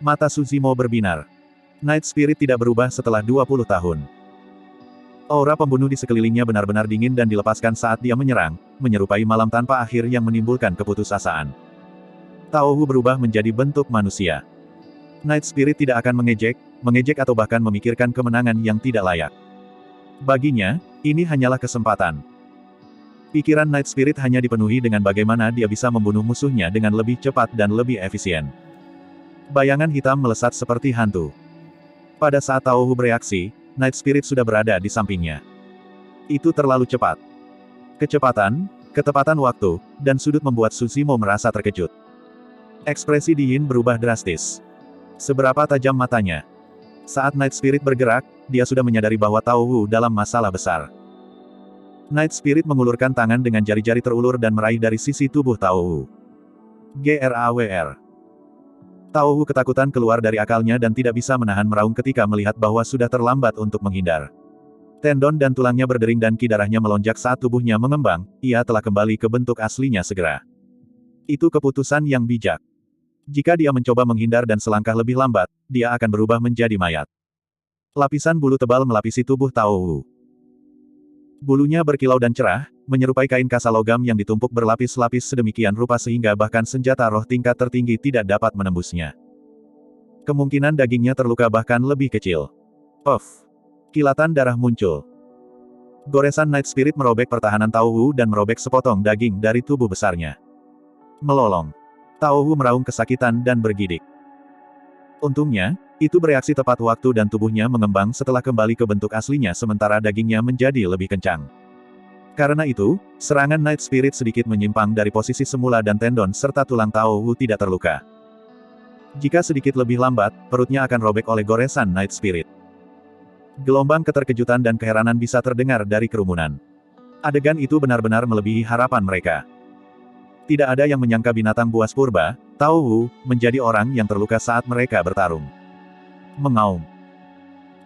[SPEAKER 1] Mata Su Zimo berbinar. Night Spirit tidak berubah setelah 20 tahun. Aura pembunuh di sekelilingnya benar-benar dingin dan dilepaskan saat dia menyerang, menyerupai malam tanpa akhir yang menimbulkan keputusasaan. Tao Wu berubah menjadi bentuk manusia. Night Spirit tidak akan mengejek atau bahkan memikirkan kemenangan yang tidak layak. Baginya, ini hanyalah kesempatan. Pikiran Night Spirit hanya dipenuhi dengan bagaimana dia bisa membunuh musuhnya dengan lebih cepat dan lebih efisien. Bayangan hitam melesat seperti hantu. Pada saat Tao Wu bereaksi, Night Spirit sudah berada di sampingnya. Itu terlalu cepat. Kecepatan, ketepatan waktu, dan sudut membuat Susimo merasa terkejut. Ekspresi Di Yin berubah drastis. Seberapa tajam matanya. Saat Night Spirit bergerak, dia sudah menyadari bahwa Tao Wu dalam masalah besar. Night Spirit mengulurkan tangan dengan jari-jari terulur dan meraih dari sisi tubuh Tao Wu. GRAWR. Tao Wu ketakutan keluar dari akalnya dan tidak bisa menahan meraung ketika melihat bahwa sudah terlambat untuk menghindar. Tendon dan tulangnya berdering dan ki darahnya melonjak saat tubuhnya mengembang, ia telah kembali ke bentuk aslinya segera. Itu keputusan yang bijak. Jika dia mencoba menghindar dan selangkah lebih lambat, dia akan berubah menjadi mayat. Lapisan bulu tebal melapisi tubuh Tao Wu. Bulunya berkilau dan cerah, menyerupai kain kasa logam yang ditumpuk berlapis-lapis sedemikian rupa sehingga bahkan senjata roh tingkat tertinggi tidak dapat menembusnya. Kemungkinan dagingnya terluka bahkan lebih kecil. Puff. Kilatan darah muncul. Goresan Night Spirit merobek pertahanan Tao Wu dan merobek sepotong daging dari tubuh besarnya. Melolong. Tao Wu meraung kesakitan dan bergidik. Untungnya, itu bereaksi tepat waktu dan tubuhnya mengembang setelah kembali ke bentuk aslinya sementara dagingnya menjadi lebih kencang. Karena itu, serangan Night Spirit sedikit menyimpang dari posisi semula dan tendon serta tulang Tao Wu tidak terluka. Jika sedikit lebih lambat, perutnya akan robek oleh goresan Night Spirit. Gelombang keterkejutan dan keheranan bisa terdengar dari kerumunan. Adegan itu benar-benar melebihi harapan mereka. Tidak ada yang menyangka binatang buas purba, Tao Wu, menjadi orang yang terluka saat mereka bertarung. Mengaum.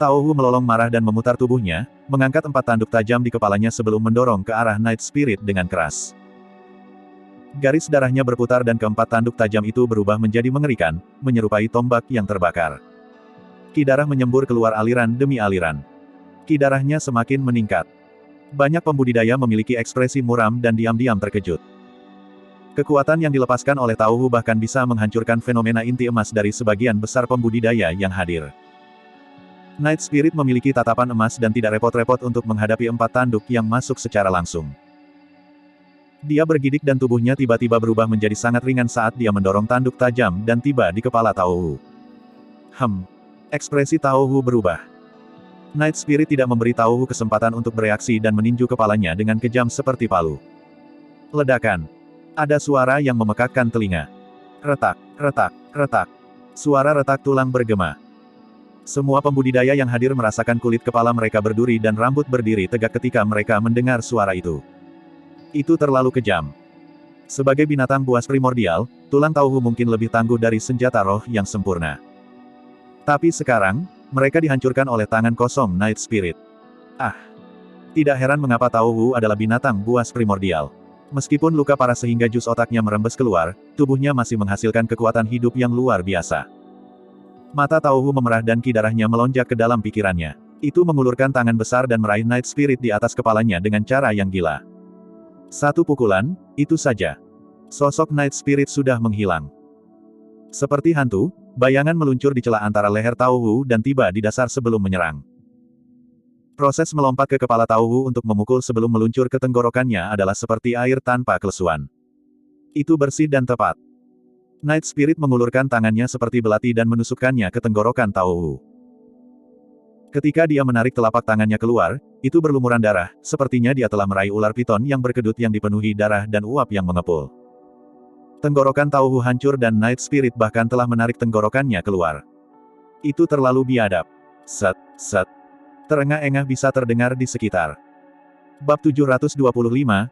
[SPEAKER 1] Tao Wu melolong marah dan memutar tubuhnya, mengangkat 4 tanduk tajam di kepalanya sebelum mendorong ke arah Night Spirit dengan keras. Garis darahnya berputar dan keempat tanduk tajam itu berubah menjadi mengerikan, menyerupai tombak yang terbakar. Ki darah menyembur keluar aliran demi aliran. Ki darahnya semakin meningkat. Banyak pembudidaya memiliki ekspresi muram dan diam-diam terkejut. Kekuatan yang dilepaskan oleh Tao Wu bahkan bisa menghancurkan fenomena inti emas dari sebagian besar pembudidaya yang hadir. Night Spirit memiliki tatapan emas dan tidak repot-repot untuk menghadapi 4 tanduk yang masuk secara langsung. Dia bergidik dan tubuhnya tiba-tiba berubah menjadi sangat ringan saat dia mendorong tanduk tajam dan tiba di kepala Tao Wu. Ekspresi Tao Wu berubah. Night Spirit tidak memberi Tao Wu kesempatan untuk bereaksi dan meninju kepalanya dengan kejam seperti palu. Ledakan. Ada suara yang memekakkan telinga. Retak, retak, retak. Suara retak tulang bergema. Semua pembudidaya yang hadir merasakan kulit kepala mereka berduri dan rambut berdiri tegak ketika mereka mendengar suara itu. Itu terlalu kejam. Sebagai binatang buas primordial, tulang Tao Wu mungkin lebih tangguh dari senjata roh yang sempurna. Tapi sekarang, mereka dihancurkan oleh tangan kosong Night Spirit. Tidak heran mengapa Tao Wu adalah binatang buas primordial. Meskipun luka parah sehingga jus otaknya merembes keluar, tubuhnya masih menghasilkan kekuatan hidup yang luar biasa. Mata Tao Wu memerah dan ki darahnya melonjak ke dalam pikirannya. Itu mengulurkan tangan besar dan meraih Night Spirit di atas kepalanya dengan cara yang gila. Satu pukulan, itu saja. Sosok Night Spirit sudah menghilang. Seperti hantu, bayangan meluncur di celah antara leher Tao Wu dan tiba di dasar sebelum menyerang. Proses melompat ke kepala Tao Wu untuk memukul sebelum meluncur ke tenggorokannya adalah seperti air tanpa kelesuan. Itu bersih dan tepat. Night Spirit mengulurkan tangannya seperti belati dan menusukkannya ke tenggorokan Tao Wu. Ketika dia menarik telapak tangannya keluar, itu berlumuran darah, sepertinya dia telah meraih ular piton yang berkedut yang dipenuhi darah dan uap yang mengepul. Tenggorokan Tao Wu hancur dan Night Spirit bahkan telah menarik tenggorokannya keluar. Itu terlalu biadab. Set, set. Terengah-engah bisa terdengar di sekitar. Bab 725,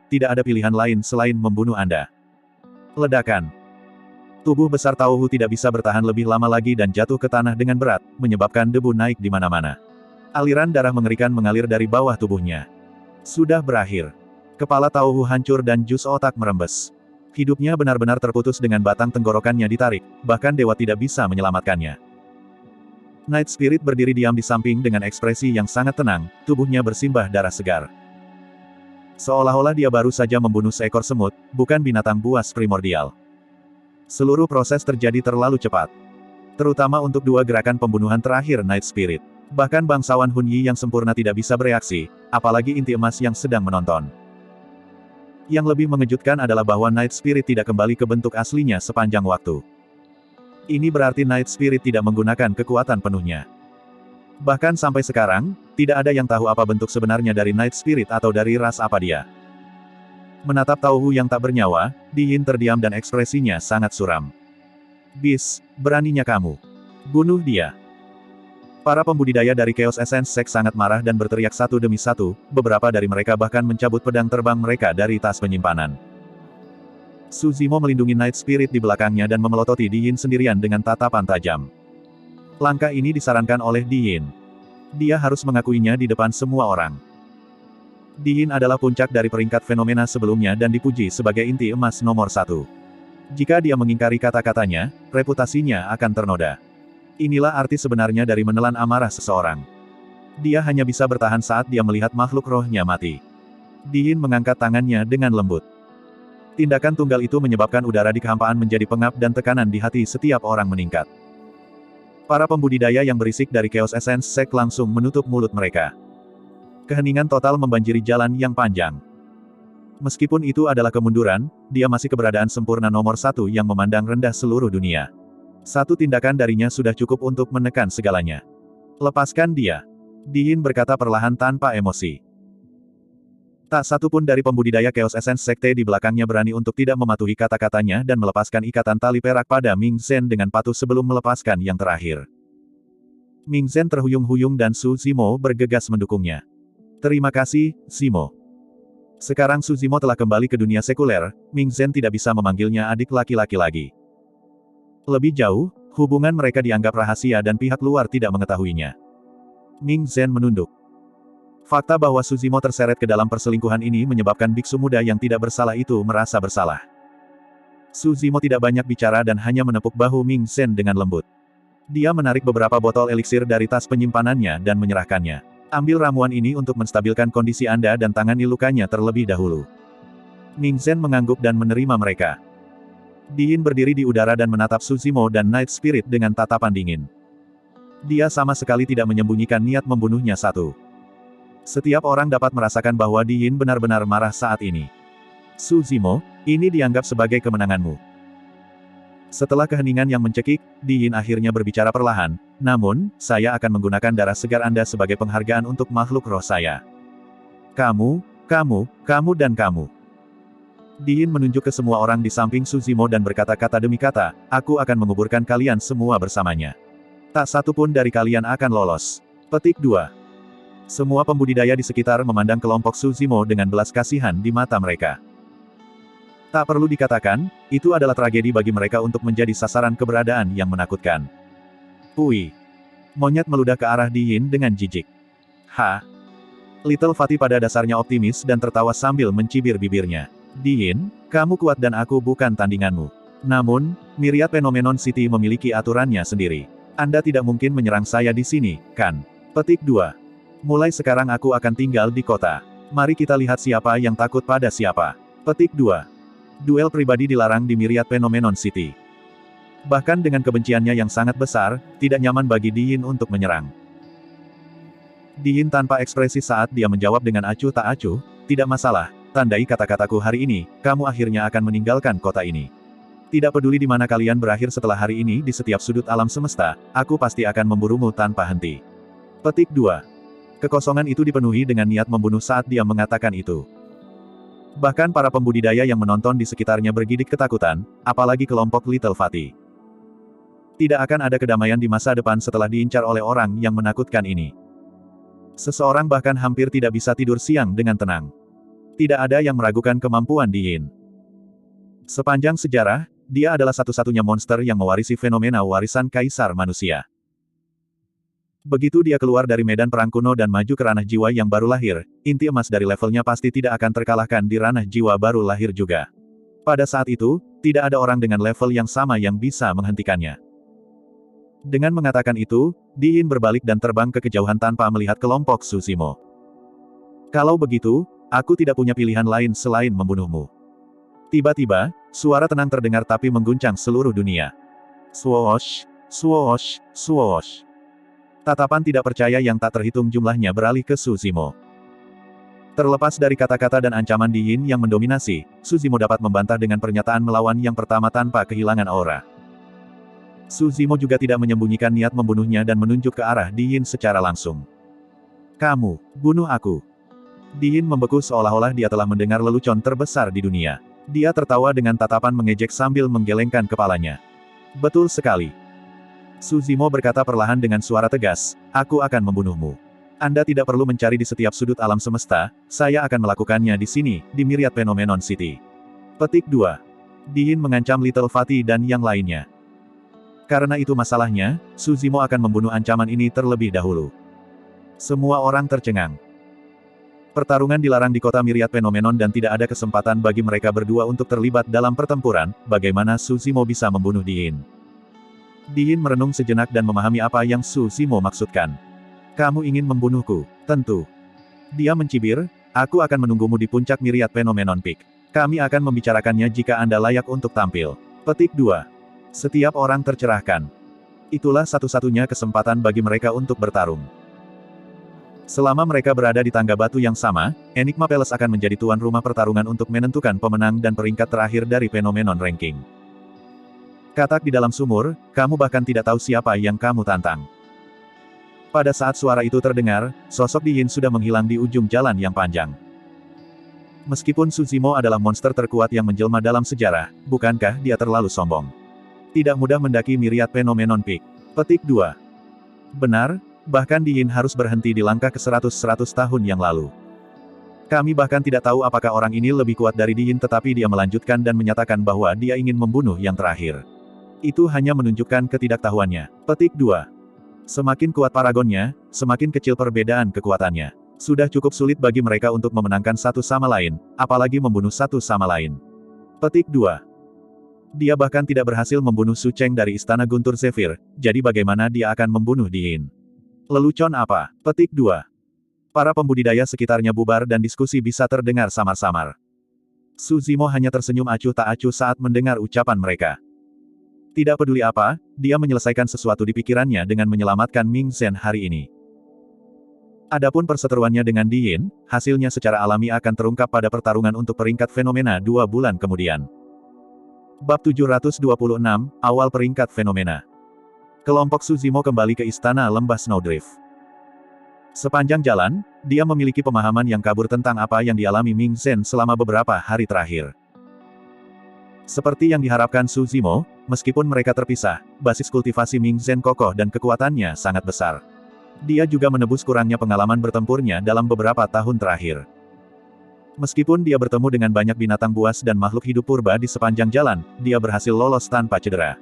[SPEAKER 1] tidak ada pilihan lain selain membunuh Anda. Ledakan. Tubuh besar Tao Wu tidak bisa bertahan lebih lama lagi dan jatuh ke tanah dengan berat, menyebabkan debu naik di mana-mana. Aliran darah mengerikan mengalir dari bawah tubuhnya. Sudah berakhir. Kepala Tao Wu hancur dan jus otak merembes. Hidupnya benar-benar terputus dengan batang tenggorokannya ditarik, bahkan dewa tidak bisa menyelamatkannya. Night Spirit berdiri diam di samping dengan ekspresi yang sangat tenang, tubuhnya bersimbah darah segar. Seolah-olah dia baru saja membunuh seekor semut, bukan binatang buas primordial. Seluruh proses terjadi terlalu cepat. Terutama untuk dua gerakan pembunuhan terakhir Night Spirit. Bahkan bangsawan Hun Yi yang sempurna tidak bisa bereaksi, apalagi inti emas yang sedang menonton. Yang lebih mengejutkan adalah bahwa Night Spirit tidak kembali ke bentuk aslinya sepanjang waktu. Ini berarti Night Spirit tidak menggunakan kekuatan penuhnya. Bahkan sampai sekarang, tidak ada yang tahu apa bentuk sebenarnya dari Night Spirit atau dari ras apa dia. Menatap Tauhu yang tak bernyawa, Di Yin terdiam dan ekspresinya sangat suram. Bis, beraninya kamu. Bunuh dia. Para pembudidaya dari Chaos Essence Sect sangat marah dan berteriak satu demi satu, beberapa dari mereka bahkan mencabut pedang terbang mereka dari tas penyimpanan. Su Zimo melindungi Night Spirit di belakangnya dan memelototi Di Yin sendirian dengan tatapan tajam. Langkah ini disarankan oleh Di Yin. Dia harus mengakuinya di depan semua orang. Di Yin adalah puncak dari peringkat fenomena sebelumnya dan dipuji sebagai inti emas nomor 1. Jika dia mengingkari kata-katanya, reputasinya akan ternoda. Inilah arti sebenarnya dari menelan amarah seseorang. Dia hanya bisa bertahan saat dia melihat makhluk rohnya mati. Di Yin mengangkat tangannya dengan lembut. Tindakan tunggal itu menyebabkan udara di kehampaan menjadi pengap dan tekanan di hati setiap orang meningkat. Para pembudidaya yang berisik dari Chaos Essence Sect langsung menutup mulut mereka. Keheningan total membanjiri jalan yang panjang. Meskipun itu adalah kemunduran, dia masih keberadaan sempurna nomor 1 yang memandang rendah seluruh dunia. Satu tindakan darinya sudah cukup untuk menekan segalanya. Lepaskan dia. Di Yin berkata perlahan tanpa emosi. Tak satu pun dari pembudidaya Chaos Essence Sekte di belakangnya berani untuk tidak mematuhi kata-katanya dan melepaskan ikatan tali perak pada Ming Zhen dengan patuh sebelum melepaskan yang terakhir. Ming Zhen terhuyung-huyung dan Su Zimo bergegas mendukungnya. Terima kasih, Zimo. Sekarang Su Zimo telah kembali ke dunia sekuler, Ming Zhen tidak bisa memanggilnya adik laki-laki lagi. Lebih jauh, hubungan mereka dianggap rahasia dan pihak luar tidak mengetahuinya. Ming Zhen menunduk. Fakta bahwa Su Zimo terseret ke dalam perselingkuhan ini menyebabkan biksu muda yang tidak bersalah itu merasa bersalah. Su Zimo tidak banyak bicara dan hanya menepuk bahu Ming Zhen dengan lembut. Dia menarik beberapa botol eliksir dari tas penyimpanannya dan menyerahkannya. Ambil ramuan ini untuk menstabilkan kondisi Anda dan tangani lukanya terlebih dahulu. Ming Zhen mengangguk dan menerima mereka. Di Yin berdiri di udara dan menatap Su Zimo dan Night Spirit dengan tatapan dingin. Dia sama sekali tidak menyembunyikan niat membunuhnya satu. Setiap orang dapat merasakan bahwa Di Yin benar-benar marah saat ini. Su Zimo, ini dianggap sebagai kemenanganmu. Setelah keheningan yang mencekik, Di Yin akhirnya berbicara perlahan, namun, saya akan menggunakan darah segar Anda sebagai penghargaan untuk makhluk roh saya. Kamu dan kamu. Di Yin menunjuk ke semua orang di samping Su Zimo dan berkata kata demi kata, aku akan menguburkan kalian semua bersamanya. Tak satu pun dari kalian akan lolos. Petik 2. Semua pembudidaya di sekitar memandang kelompok Su Zimo dengan belas kasihan di mata mereka. Tak perlu dikatakan, itu adalah tragedi bagi mereka untuk menjadi sasaran keberadaan yang menakutkan. Pui. Monyet meludah ke arah Di Yin dengan jijik. Little Fatty pada dasarnya optimis dan tertawa sambil mencibir bibirnya. Di Yin, kamu kuat dan aku bukan tandinganmu. Namun, Myriad Phenomenon City memiliki aturannya sendiri. Anda tidak mungkin menyerang saya di sini, kan? Petik 2. Mulai sekarang aku akan tinggal di kota. Mari kita lihat siapa yang takut pada siapa. Petik 2. Duel pribadi dilarang di Myriad Phenomenon City. Bahkan dengan kebenciannya yang sangat besar, tidak nyaman bagi Di Yin untuk menyerang. Di Yin tanpa ekspresi saat dia menjawab dengan acuh tak acuh, tidak masalah, tandai kata-kataku hari ini, kamu akhirnya akan meninggalkan kota ini. Tidak peduli di mana kalian berakhir setelah hari ini di setiap sudut alam semesta, aku pasti akan memburumu tanpa henti. Petik 2. Kekosongan itu dipenuhi dengan niat membunuh saat dia mengatakan itu. Bahkan para pembudidaya yang menonton di sekitarnya bergidik ketakutan, apalagi kelompok Little Fatty. Tidak akan ada kedamaian di masa depan setelah diincar oleh orang yang menakutkan ini. Seseorang bahkan hampir tidak bisa tidur siang dengan tenang. Tidak ada yang meragukan kemampuan Di Yin. Sepanjang sejarah, dia adalah satu-satunya monster yang mewarisi fenomena warisan kaisar manusia. Begitu dia keluar dari medan perang kuno dan maju ke ranah jiwa yang baru lahir, inti emas dari levelnya pasti tidak akan terkalahkan di ranah jiwa baru lahir juga. Pada saat itu, tidak ada orang dengan level yang sama yang bisa menghentikannya. Dengan mengatakan itu, Di Yin berbalik dan terbang ke kejauhan tanpa melihat kelompok Su Zimo. Kalau begitu, aku tidak punya pilihan lain selain membunuhmu. Tiba-tiba, suara tenang terdengar tapi mengguncang seluruh dunia. Swoosh, swoosh, swoosh. Tatapan tidak percaya yang tak terhitung jumlahnya beralih ke Su Zimo. Terlepas dari kata-kata dan ancaman Di Yin yang mendominasi, Su Zimo dapat membantah dengan pernyataan melawan yang pertama tanpa kehilangan aura. Su Zimo juga tidak menyembunyikan niat membunuhnya dan menunjuk ke arah Di Yin secara langsung. Kamu, bunuh aku. Di Yin membeku seolah-olah dia telah mendengar lelucon terbesar di dunia. Dia tertawa dengan tatapan mengejek sambil menggelengkan kepalanya. Betul sekali. Su Zimo berkata perlahan dengan suara tegas, aku akan membunuhmu. Anda tidak perlu mencari di setiap sudut alam semesta, saya akan melakukannya di sini, di Myriad Phenomenon City. Petik 2. Di Yin mengancam Little Fatty dan yang lainnya. Karena itu masalahnya, Su Zimo akan membunuh ancaman ini terlebih dahulu. Semua orang tercengang. Pertarungan dilarang di kota Myriad Phenomenon dan tidak ada kesempatan bagi mereka berdua untuk terlibat dalam pertempuran, bagaimana Su Zimo bisa membunuh Di Yin? Di Yin merenung sejenak dan memahami apa yang Su Zimo maksudkan. Kamu ingin membunuhku, tentu. Dia mencibir, aku akan menunggumu di puncak Myriad Phenomenon Peak. Kami akan membicarakannya jika Anda layak untuk tampil. Petik 2. Setiap orang tercerahkan. Itulah satu-satunya kesempatan bagi mereka untuk bertarung. Selama mereka berada di tangga batu yang sama, Enigma Palace akan menjadi tuan rumah pertarungan untuk menentukan pemenang dan peringkat terakhir dari Phenomenon Ranking. Katak di dalam sumur, kamu bahkan tidak tahu siapa yang kamu tantang. Pada saat suara itu terdengar, sosok Di Yin sudah menghilang di ujung jalan yang panjang. Meskipun Su Zimo adalah monster terkuat yang menjelma dalam sejarah, bukankah dia terlalu sombong? Tidak mudah mendaki Myriad Phenomenon Peak. Petik 2. Benar, bahkan Di Yin harus berhenti di langkah ke 100 tahun yang lalu. Kami bahkan tidak tahu apakah orang ini lebih kuat dari Di Yin tetapi dia melanjutkan dan menyatakan bahwa dia ingin membunuh yang terakhir. Itu hanya menunjukkan ketidaktahuannya. Petik 2. Semakin kuat paragonnya, semakin kecil perbedaan kekuatannya. Sudah cukup sulit bagi mereka untuk memenangkan satu sama lain, apalagi membunuh satu sama lain. Petik 2. Dia bahkan tidak berhasil membunuh Su Cheng dari Istana Guntur Zephyr, jadi bagaimana dia akan membunuh Di Yin? Lelucon apa? Petik 2. Para pembudidaya sekitarnya bubar dan diskusi bisa terdengar samar-samar. Su Zimo hanya tersenyum acuh tak acuh saat mendengar ucapan mereka. Tidak peduli apa, dia menyelesaikan sesuatu di pikirannya dengan menyelamatkan Ming Zhen hari ini. Adapun perseteruannya dengan Di Yin, hasilnya secara alami akan terungkap pada pertarungan untuk peringkat fenomena 2 bulan kemudian. Bab 726, Awal Peringkat Fenomena. Kelompok Su Zimo kembali ke istana lembah Snowdrift. Sepanjang jalan, dia memiliki pemahaman yang kabur tentang apa yang dialami Ming Zhen selama beberapa hari terakhir. Seperti yang diharapkan Su Zimo, meskipun mereka terpisah, basis kultivasi Ming Zhen kokoh dan kekuatannya sangat besar. Dia juga menebus kurangnya pengalaman bertempurnya dalam beberapa tahun terakhir. Meskipun dia bertemu dengan banyak binatang buas dan makhluk hidup purba di sepanjang jalan, dia berhasil lolos tanpa cedera.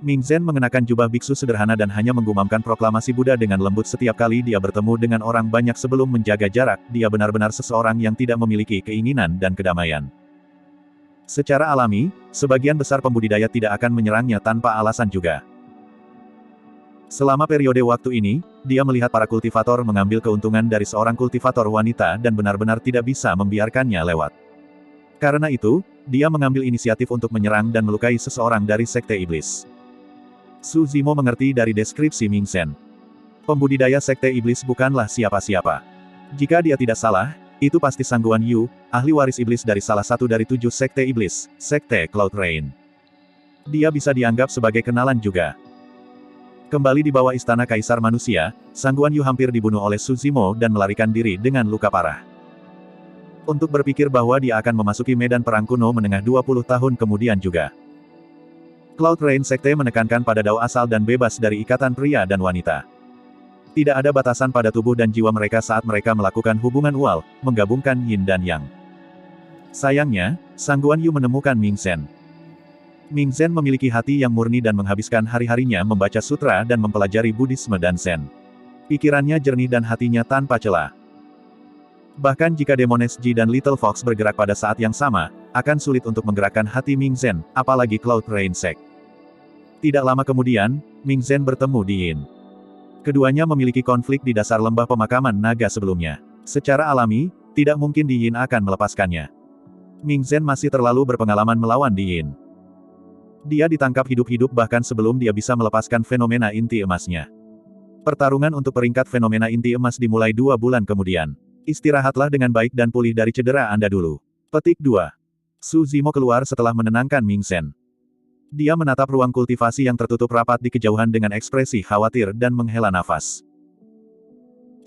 [SPEAKER 1] Ming Zhen mengenakan jubah biksu sederhana dan hanya menggumamkan proklamasi Buddha dengan lembut setiap kali dia bertemu dengan orang banyak sebelum menjaga jarak, dia benar-benar seseorang yang tidak memiliki keinginan dan kedamaian. Secara alami, sebagian besar pembudidaya tidak akan menyerangnya tanpa alasan juga. Selama periode waktu ini, dia melihat para kultivator mengambil keuntungan dari seorang kultivator wanita dan benar-benar tidak bisa membiarkannya lewat. Karena itu, dia mengambil inisiatif untuk menyerang dan melukai seseorang dari Sekte Iblis. Su Zimo mengerti dari deskripsi Ming Zhen. Pembudidaya Sekte Iblis bukanlah siapa-siapa. Jika dia tidak salah, itu pasti Sangguan Yu, ahli waris iblis dari salah satu dari 7 Sekte Iblis, Sekte Cloud Rain. Dia bisa dianggap sebagai kenalan juga. Kembali di bawah istana Kaisar Manusia, Sangguan Yu hampir dibunuh oleh Su Zimo dan melarikan diri dengan luka parah. Untuk berpikir bahwa dia akan memasuki medan perang kuno menengah 20 tahun kemudian juga. Cloud Rain Sekte menekankan pada dao asal dan bebas dari ikatan pria dan wanita. Tidak ada batasan pada tubuh dan jiwa mereka saat mereka melakukan hubungan ual, menggabungkan yin dan yang. Sayangnya, Sangguan Yu menemukan Ming Zhen. Ming Zhen memiliki hati yang murni dan menghabiskan hari-harinya membaca sutra dan mempelajari Buddhisme dan Zen. Pikirannya jernih dan hatinya tanpa celah. Bahkan jika Demoness Ji dan Little Fox bergerak pada saat yang sama, akan sulit untuk menggerakkan hati Ming Zhen, apalagi Cloud Rain Sect. Tidak lama kemudian, Ming Zhen bertemu di Yin. Keduanya memiliki konflik di dasar lembah pemakaman naga sebelumnya. Secara alami, tidak mungkin Di Yin akan melepaskannya. Ming Zhen masih terlalu berpengalaman melawan Di Yin. Dia ditangkap hidup-hidup bahkan sebelum dia bisa melepaskan fenomena inti emasnya. Pertarungan untuk peringkat fenomena inti emas dimulai 2 bulan kemudian. Istirahatlah dengan baik dan pulih dari cedera Anda dulu. Petik 2. Su Zimo keluar setelah menenangkan Ming Zhen. Dia menatap ruang kultivasi yang tertutup rapat di kejauhan dengan ekspresi khawatir dan menghela nafas.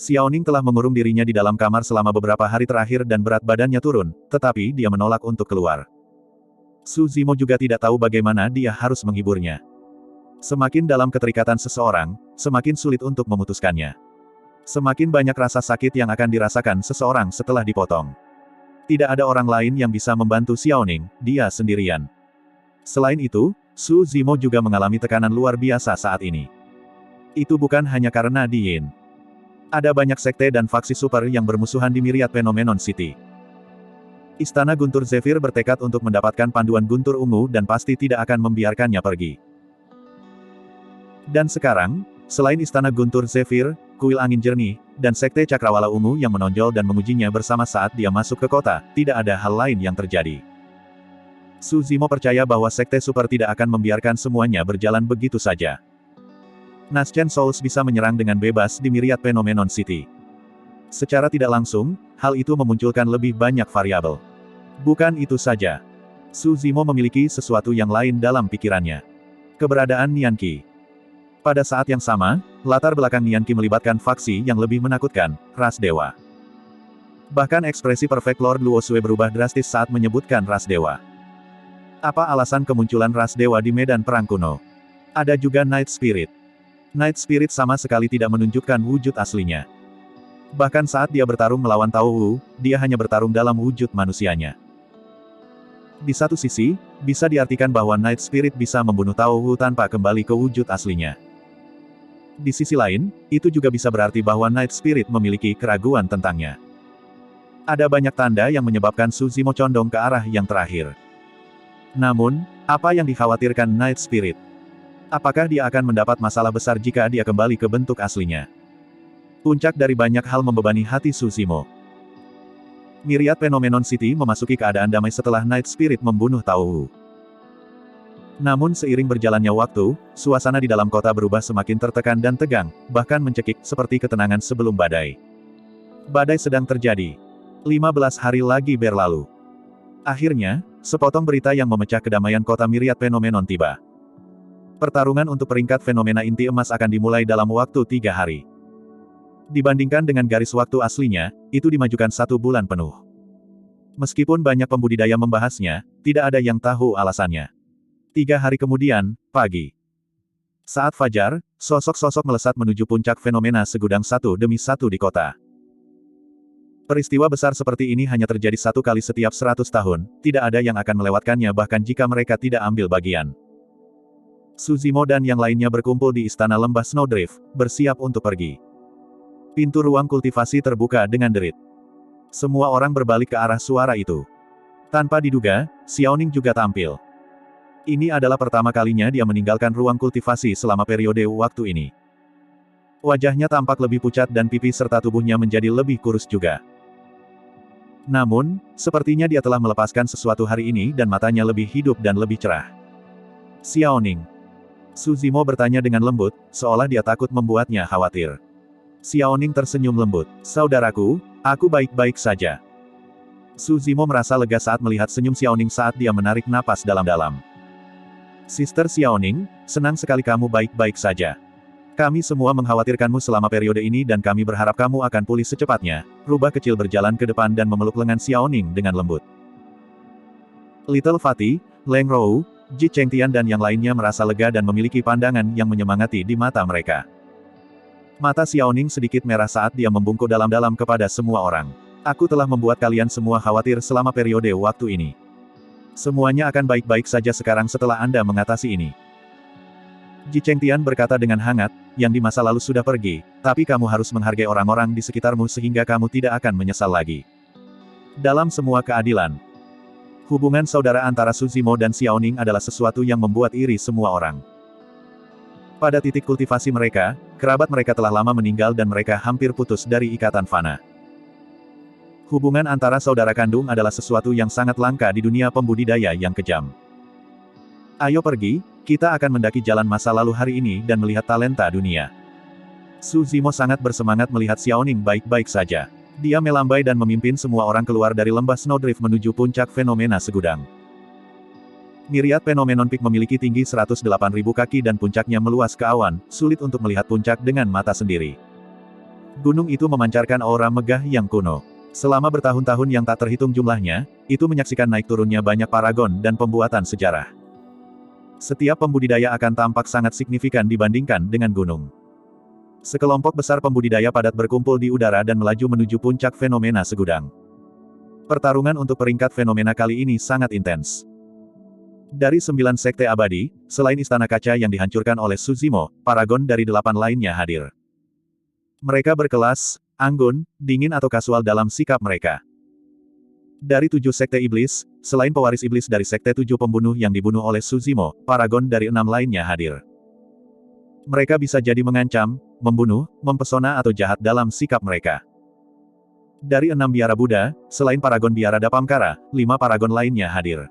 [SPEAKER 1] Xiaoning telah mengurung dirinya di dalam kamar selama beberapa hari terakhir dan berat badannya turun, tetapi dia menolak untuk keluar. Su Zimo juga tidak tahu bagaimana dia harus menghiburnya. Semakin dalam keterikatan seseorang, semakin sulit untuk memutuskannya. Semakin banyak rasa sakit yang akan dirasakan seseorang setelah dipotong. Tidak ada orang lain yang bisa membantu Xiaoning, dia sendirian. Selain itu, Su Zimo juga mengalami tekanan luar biasa saat ini. Itu bukan hanya karena Di Yin. Ada banyak sekte dan faksi super yang bermusuhan di Myriad Phenomenon City. Istana Guntur Zephyr bertekad untuk mendapatkan panduan Guntur Ungu dan pasti tidak akan membiarkannya pergi. Dan sekarang, selain Istana Guntur Zephyr, Kuil Angin Jernih, dan Sekte Cakrawala Ungu yang menonjol dan mengujinya bersama saat dia masuk ke kota, tidak ada hal lain yang terjadi. Su Zimo percaya bahwa Sekte Super tidak akan membiarkan semuanya berjalan begitu saja. Naschen Souls bisa menyerang dengan bebas di Myriad Phenomenon City. Secara tidak langsung, hal itu memunculkan lebih banyak variabel. Bukan itu saja. Su Zimo memiliki sesuatu yang lain dalam pikirannya. Keberadaan Nian Qi. Pada saat yang sama, latar belakang Nian Qi melibatkan faksi yang lebih menakutkan, ras dewa. Bahkan ekspresi Perfect Lord Luo Xue berubah drastis saat menyebutkan ras dewa. Apa alasan kemunculan ras dewa di medan perang kuno? Ada juga Night Spirit. Night Spirit sama sekali tidak menunjukkan wujud aslinya. Bahkan saat dia bertarung melawan Tao Wu, dia hanya bertarung dalam wujud manusianya. Di satu sisi, bisa diartikan bahwa Night Spirit bisa membunuh Tao Wu tanpa kembali ke wujud aslinya. Di sisi lain, itu juga bisa berarti bahwa Night Spirit memiliki keraguan tentangnya. Ada banyak tanda yang menyebabkan Su Zimo condong ke arah yang terakhir. Namun, apa yang dikhawatirkan Night Spirit? Apakah dia akan mendapat masalah besar jika dia kembali ke bentuk aslinya? Puncak dari banyak hal membebani hati Su Zimo. Myriad Phenomenon City memasuki keadaan damai setelah Night Spirit membunuh Tao Wu. Namun seiring berjalannya waktu, suasana di dalam kota berubah semakin tertekan dan tegang, bahkan mencekik seperti ketenangan sebelum badai. Badai sedang terjadi. 15 hari lagi berlalu. Akhirnya, sepotong berita yang memecah kedamaian kota Myriad Phenomenon tiba. Pertarungan untuk peringkat fenomena inti emas akan dimulai dalam waktu 3 hari. Dibandingkan dengan garis waktu aslinya, itu dimajukan 1 bulan penuh. Meskipun banyak pembudidaya membahasnya, tidak ada yang tahu alasannya. 3 hari kemudian, pagi. Saat fajar, sosok-sosok melesat menuju puncak fenomena segudang satu demi satu di kota. Peristiwa besar seperti ini hanya terjadi 1 kali setiap 100 tahun, tidak ada yang akan melewatkannya bahkan jika mereka tidak ambil bagian. Su Zimo dan yang lainnya berkumpul di Istana Lembah Snowdrift, bersiap untuk pergi. Pintu ruang kultivasi terbuka dengan derit. Semua orang berbalik ke arah suara itu. Tanpa diduga, Xiaoning juga tampil. Ini adalah pertama kalinya dia meninggalkan ruang kultivasi selama periode waktu ini. Wajahnya tampak lebih pucat dan pipi serta tubuhnya menjadi lebih kurus juga. Namun, sepertinya dia telah melepaskan sesuatu hari ini dan matanya lebih hidup dan lebih cerah. Xiaoning. Su Zimo bertanya dengan lembut, seolah dia takut membuatnya khawatir. Xiaoning tersenyum lembut. Saudaraku, aku baik-baik saja. Su Zimo merasa lega saat melihat senyum Xiaoning saat dia menarik napas dalam-dalam. Sister Xiaoning, senang sekali kamu baik-baik saja. Kami semua mengkhawatirkanmu selama periode ini dan kami berharap kamu akan pulih secepatnya. Rubah kecil berjalan ke depan dan memeluk lengan Xiaoning dengan lembut. Little Fatty, Leng Rou, Ji Chengtian dan yang lainnya merasa lega dan memiliki pandangan yang menyemangati di mata mereka. Mata Xiaoning sedikit merah saat dia membungkuk dalam-dalam kepada semua orang. Aku telah membuat kalian semua khawatir selama periode waktu ini. Semuanya akan baik-baik saja sekarang setelah Anda mengatasi ini. Ji Chengtian berkata dengan hangat, yang di masa lalu sudah pergi, tapi kamu harus menghargai orang-orang di sekitarmu sehingga kamu tidak akan menyesal lagi. Dalam semua keadilan, hubungan saudara antara Su Zimo dan Xiaoning adalah sesuatu yang membuat iri semua orang. Pada titik kultivasi mereka, kerabat mereka telah lama meninggal dan mereka hampir putus dari ikatan fana. Hubungan antara saudara kandung adalah sesuatu yang sangat langka di dunia pembudidaya yang kejam. Ayo pergi, kita akan mendaki jalan masa lalu hari ini dan melihat talenta dunia. Su Zimo sangat bersemangat melihat Xiaoning baik-baik saja. Dia melambai dan memimpin semua orang keluar dari lembah Snowdrift menuju puncak fenomena segudang. Myriad Phenomenon Peak memiliki tinggi 108.000 kaki dan puncaknya meluas ke awan, sulit untuk melihat puncak dengan mata sendiri. Gunung itu memancarkan aura megah yang kuno. Selama bertahun-tahun yang tak terhitung jumlahnya, itu menyaksikan naik turunnya banyak paragon dan pembuatan sejarah. Setiap pembudidaya akan tampak sangat signifikan dibandingkan dengan gunung. Sekelompok besar pembudidaya padat berkumpul di udara dan melaju menuju puncak fenomena segudang. Pertarungan untuk peringkat fenomena kali ini sangat intens. Dari 9 sekte abadi, selain istana kaca yang dihancurkan oleh Su Zimo, paragon dari 8 lainnya hadir. Mereka berkelas, anggun, dingin atau kasual dalam sikap mereka. Dari 7 sekte iblis, selain pewaris iblis dari sekte 7 pembunuh yang dibunuh oleh Su Zimo, paragon dari 6 lainnya hadir. Mereka bisa jadi mengancam, membunuh, mempesona atau jahat dalam sikap mereka. Dari 6 biara Buddha, selain paragon biara Dapamkara, 5 paragon lainnya hadir.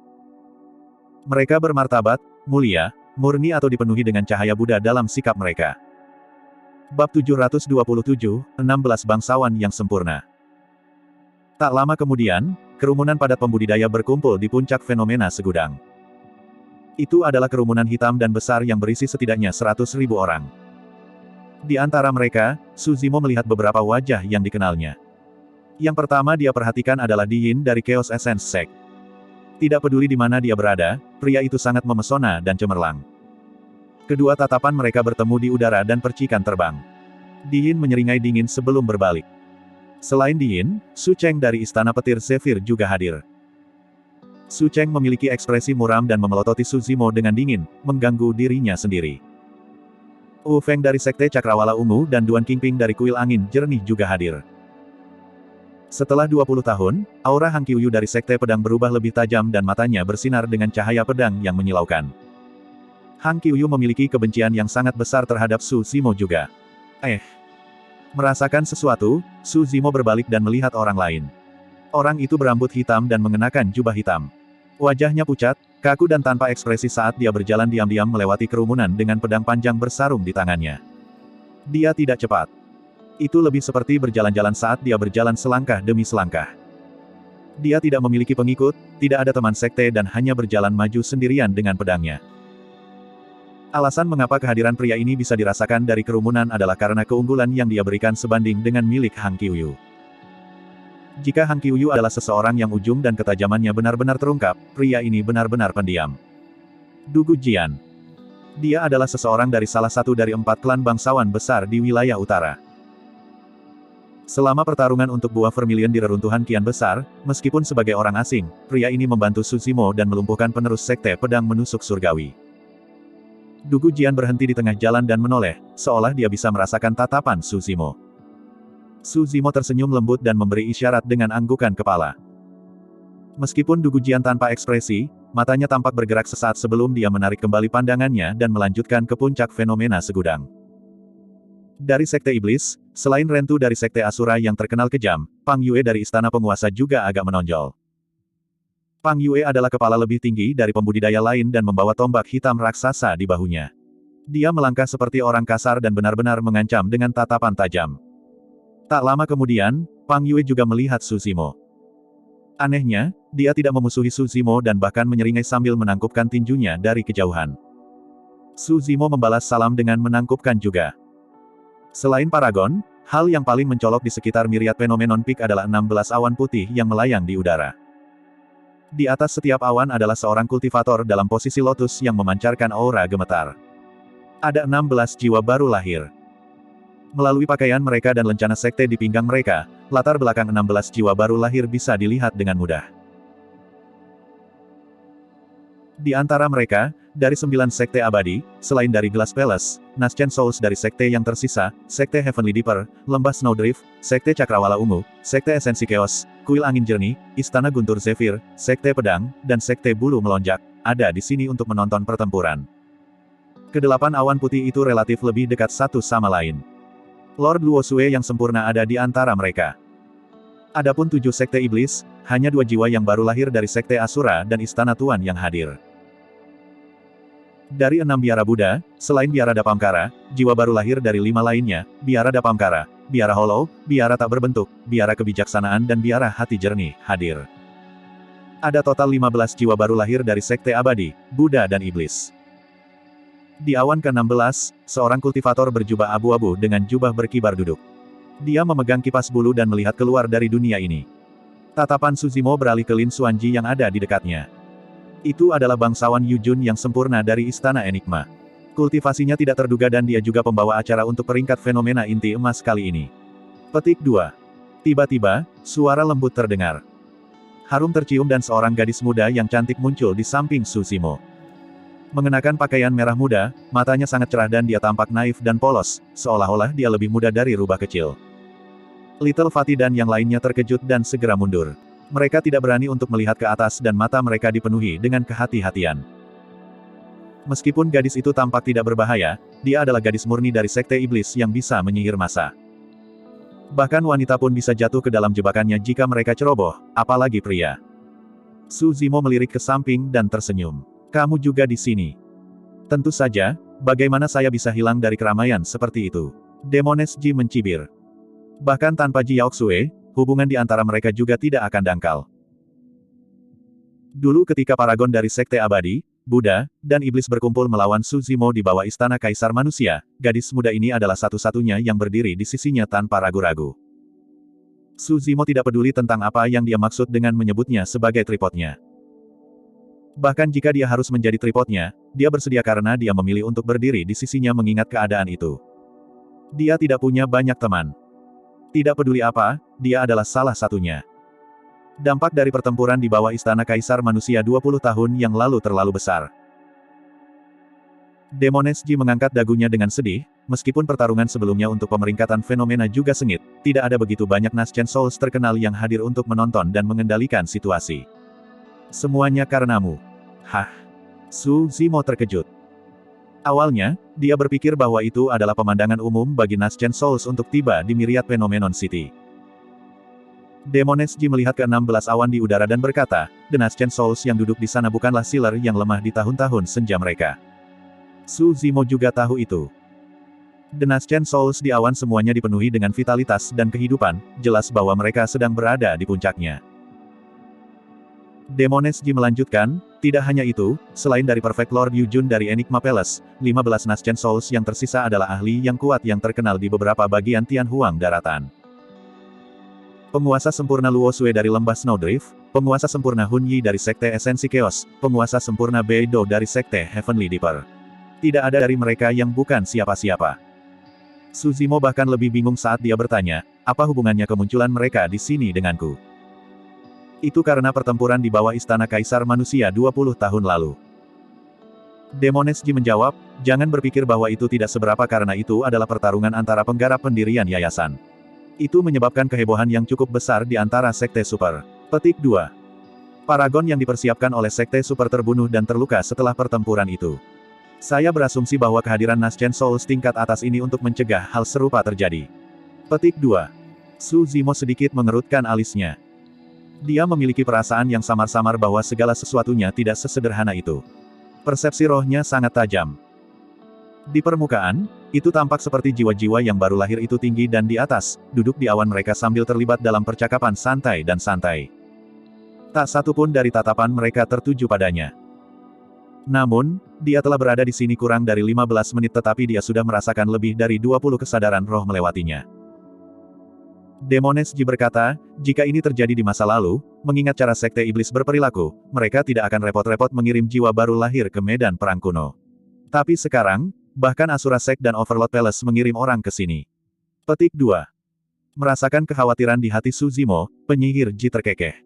[SPEAKER 1] Mereka bermartabat, mulia, murni atau dipenuhi dengan cahaya Buddha dalam sikap mereka. Bab 727, 16 bangsawan yang sempurna. Tak lama kemudian, kerumunan padat pembudidaya berkumpul di puncak fenomena segudang. Itu adalah kerumunan hitam dan besar yang berisi setidaknya 100.000 orang. Di antara mereka, Su Zimo melihat beberapa wajah yang dikenalnya. Yang pertama dia perhatikan adalah Di Yin dari Chaos Essence Sect. Tidak peduli di mana dia berada, pria itu sangat memesona dan cemerlang. Kedua tatapan mereka bertemu di udara dan percikan terbang. Di Yin menyeringai dingin sebelum berbalik. Selain Di Yin, Su Cheng dari Istana Petir Zephyr juga hadir. Su Cheng memiliki ekspresi muram dan memelototi Su Zimo dengan dingin, mengganggu dirinya sendiri. Wu Feng dari Sekte Cakrawala Ungu dan Duan Qingping dari Kuil Angin Jernih juga hadir. Setelah 20 tahun, aura Hang Qiuyu dari Sekte Pedang berubah lebih tajam dan matanya bersinar dengan cahaya pedang yang menyilaukan. Hang Qiuyu memiliki kebencian yang sangat besar terhadap Su Zimo juga. Merasakan sesuatu, Su Zimo berbalik dan melihat orang lain. Orang itu berambut hitam dan mengenakan jubah hitam. Wajahnya pucat, kaku dan tanpa ekspresi saat dia berjalan diam-diam melewati kerumunan dengan pedang panjang bersarung di tangannya. Dia tidak cepat. Itu lebih seperti berjalan-jalan saat dia berjalan selangkah demi selangkah. Dia tidak memiliki pengikut, tidak ada teman sekte dan hanya berjalan maju sendirian dengan pedangnya. Alasan mengapa kehadiran pria ini bisa dirasakan dari kerumunan adalah karena keunggulan yang dia berikan sebanding dengan milik Hang Qiuyu. Jika Hang Qiuyu adalah seseorang yang ujung dan ketajamannya benar-benar terungkap, pria ini benar-benar pendiam. Dugu Jian. Dia adalah seseorang dari salah satu dari 4 klan bangsawan besar di wilayah utara. Selama pertarungan untuk buah vermilion di reruntuhan kian besar, meskipun sebagai orang asing, pria ini membantu Su Zimo dan melumpuhkan penerus sekte pedang menusuk surgawi. Dugu Jian berhenti di tengah jalan dan menoleh, seolah dia bisa merasakan tatapan Su Zimo. Su Zimo tersenyum lembut dan memberi isyarat dengan anggukan kepala. Meskipun Dugu Jian tanpa ekspresi, matanya tampak bergerak sesaat sebelum dia menarik kembali pandangannya dan melanjutkan ke puncak fenomena segudang. Dari Sekte Iblis, selain Rentu dari Sekte Asura yang terkenal kejam, Pang Yue dari Istana Penguasa juga agak menonjol. Pang Yue adalah kepala lebih tinggi dari pembudidaya lain dan membawa tombak hitam raksasa di bahunya. Dia melangkah seperti orang kasar dan benar-benar mengancam dengan tatapan tajam. Tak lama kemudian, Pang Yue juga melihat Su Zimo. Anehnya, dia tidak memusuhi Su Zimo dan bahkan menyeringai sambil menangkupkan tinjunya dari kejauhan. Su Zimo membalas salam dengan menangkupkan juga. Selain paragon, hal yang paling mencolok di sekitar Myriad Phenomenon Peak adalah 16 awan putih yang melayang di udara. Di atas setiap awan adalah seorang kultivator dalam posisi lotus yang memancarkan aura gemetar. Ada 16 jiwa baru lahir. Melalui pakaian mereka dan lencana sekte di pinggang mereka, latar belakang 16 jiwa baru lahir bisa dilihat dengan mudah. Di antara mereka, dari 9 sekte abadi, selain dari Glass Palace, Naschen Souls dari sekte yang tersisa, sekte Heavenly Deeper, Lembah Snowdrift, sekte Cakrawala Ungu, sekte Esensi Chaos, Kuil Angin Jernih, Istana Guntur Zephyr, sekte Pedang, dan sekte Bulu Melonjak, ada di sini untuk menonton pertempuran. Kedelapan awan putih itu relatif lebih dekat satu sama lain. Lord Luosue yang sempurna ada di antara mereka. Adapun 7 sekte iblis, hanya 2 jiwa yang baru lahir dari sekte Asura dan Istana Tuan yang hadir. Dari 6 biara Buddha, selain biara Dapamkara, jiwa baru lahir dari 5 lainnya, biara Dapamkara, biara Hollow, biara tak berbentuk, biara kebijaksanaan dan biara hati jernih, hadir. Ada total 15 jiwa baru lahir dari sekte abadi, Buddha dan iblis. Di awan ke-16, seorang kultivator berjubah abu-abu dengan jubah berkibar duduk. Dia memegang kipas bulu dan melihat keluar dari dunia ini. Tatapan Suzimo beralih ke Lin Xuanji yang ada di dekatnya. Itu adalah bangsawan Yujun yang sempurna dari Istana Enigma. Kultivasinya tidak terduga dan dia juga pembawa acara untuk peringkat fenomena inti emas kali ini. Petik 2. Tiba-tiba, suara lembut terdengar. Harum tercium dan seorang gadis muda yang cantik muncul di samping Suzimo. Mengenakan pakaian merah muda, matanya sangat cerah dan dia tampak naif dan polos, seolah-olah dia lebih muda dari rubah kecil. Little Fatty dan yang lainnya terkejut dan segera mundur. Mereka tidak berani untuk melihat ke atas dan mata mereka dipenuhi dengan kehati-hatian. Meskipun gadis itu tampak tidak berbahaya, dia adalah gadis murni dari sekte iblis yang bisa menyihir massa. Bahkan wanita pun bisa jatuh ke dalam jebakannya jika mereka ceroboh, apalagi pria. Suzimo melirik ke samping dan tersenyum. Kamu juga di sini. Tentu saja, bagaimana saya bisa hilang dari keramaian seperti itu? Demones Ji mencibir. Bahkan tanpa Ji Yaoxue, hubungan di antara mereka juga tidak akan dangkal. Dulu ketika paragon dari Sekte Abadi, Buddha, dan Iblis berkumpul melawan Suzimo di bawah Istana Kaisar Manusia, gadis muda ini adalah satu-satunya yang berdiri di sisinya tanpa ragu-ragu. Suzimo tidak peduli tentang apa yang dia maksud dengan menyebutnya sebagai tripodnya. Bahkan jika dia harus menjadi tripodnya, dia bersedia karena dia memilih untuk berdiri di sisinya mengingat keadaan itu. Dia tidak punya banyak teman. Tidak peduli apa, dia adalah salah satunya. Dampak dari pertempuran di bawah Istana Kaisar Manusia 20 tahun yang lalu terlalu besar. Demones Ji mengangkat dagunya dengan sedih, meskipun pertarungan sebelumnya untuk pemeringkatan fenomena juga sengit, tidak ada begitu banyak Naschen Souls terkenal yang hadir untuk menonton dan mengendalikan situasi. Semuanya karenamu. Hah? Suzimo terkejut. Awalnya, dia berpikir bahwa itu adalah pemandangan umum bagi Naschen Souls untuk tiba di Myriad Phenomenon City. Demones Ji melihat ke-16 awan di udara dan berkata, The Naschen Souls yang duduk di sana bukanlah Sealer yang lemah di tahun-tahun senja mereka. Suzimo juga tahu itu. The Naschen Souls di awan semuanya dipenuhi dengan vitalitas dan kehidupan, jelas bahwa mereka sedang berada di puncaknya. Demones Ji melanjutkan, tidak hanya itu, selain dari Perfect Lord Yujun dari Enigma Palace, 15 Naschen Souls yang tersisa adalah ahli yang kuat yang terkenal di beberapa bagian Tianhuang daratan. Penguasa sempurna Luosue dari lembah Snowdrift, penguasa sempurna Hun Yi dari Sekte Esensi Chaos, penguasa sempurna Beidou dari Sekte Heavenly Deeper. Tidak ada dari mereka yang bukan siapa-siapa. Suzimo bahkan lebih bingung saat dia bertanya, apa hubungannya kemunculan mereka di sini denganku? Itu karena pertempuran di bawah Istana Kaisar Manusia 20 tahun lalu. Demones Ji menjawab, jangan berpikir bahwa itu tidak seberapa karena itu adalah pertarungan antara penggarap pendirian yayasan. Itu menyebabkan kehebohan yang cukup besar di antara Sekte Super. Petik 2. Paragon yang dipersiapkan oleh Sekte Super terbunuh dan terluka setelah pertempuran itu. Saya berasumsi bahwa kehadiran Naschen Souls tingkat atas ini untuk mencegah hal serupa terjadi. Petik 2. Suzimo sedikit mengerutkan alisnya. Dia memiliki perasaan yang samar-samar bahwa segala sesuatunya tidak sesederhana itu. Persepsi rohnya sangat tajam. Di permukaan, itu tampak seperti jiwa-jiwa yang baru lahir itu tinggi dan di atas, duduk di awan mereka sambil terlibat dalam percakapan santai dan santai. Tak satu pun dari tatapan mereka tertuju padanya. Namun, dia telah berada di sini kurang dari 15 menit tetapi dia sudah merasakan lebih dari 20 kesadaran roh melewatinya. Demones Ji berkata, jika ini terjadi di masa lalu, mengingat cara Sekte Iblis berperilaku, mereka tidak akan repot-repot mengirim jiwa baru lahir ke medan perang kuno. Tapi sekarang, bahkan Asura Sect dan Overlord Palace mengirim orang ke sini. Petik 2. Merasakan kekhawatiran di hati Suzimo, penyihir Ji terkekeh.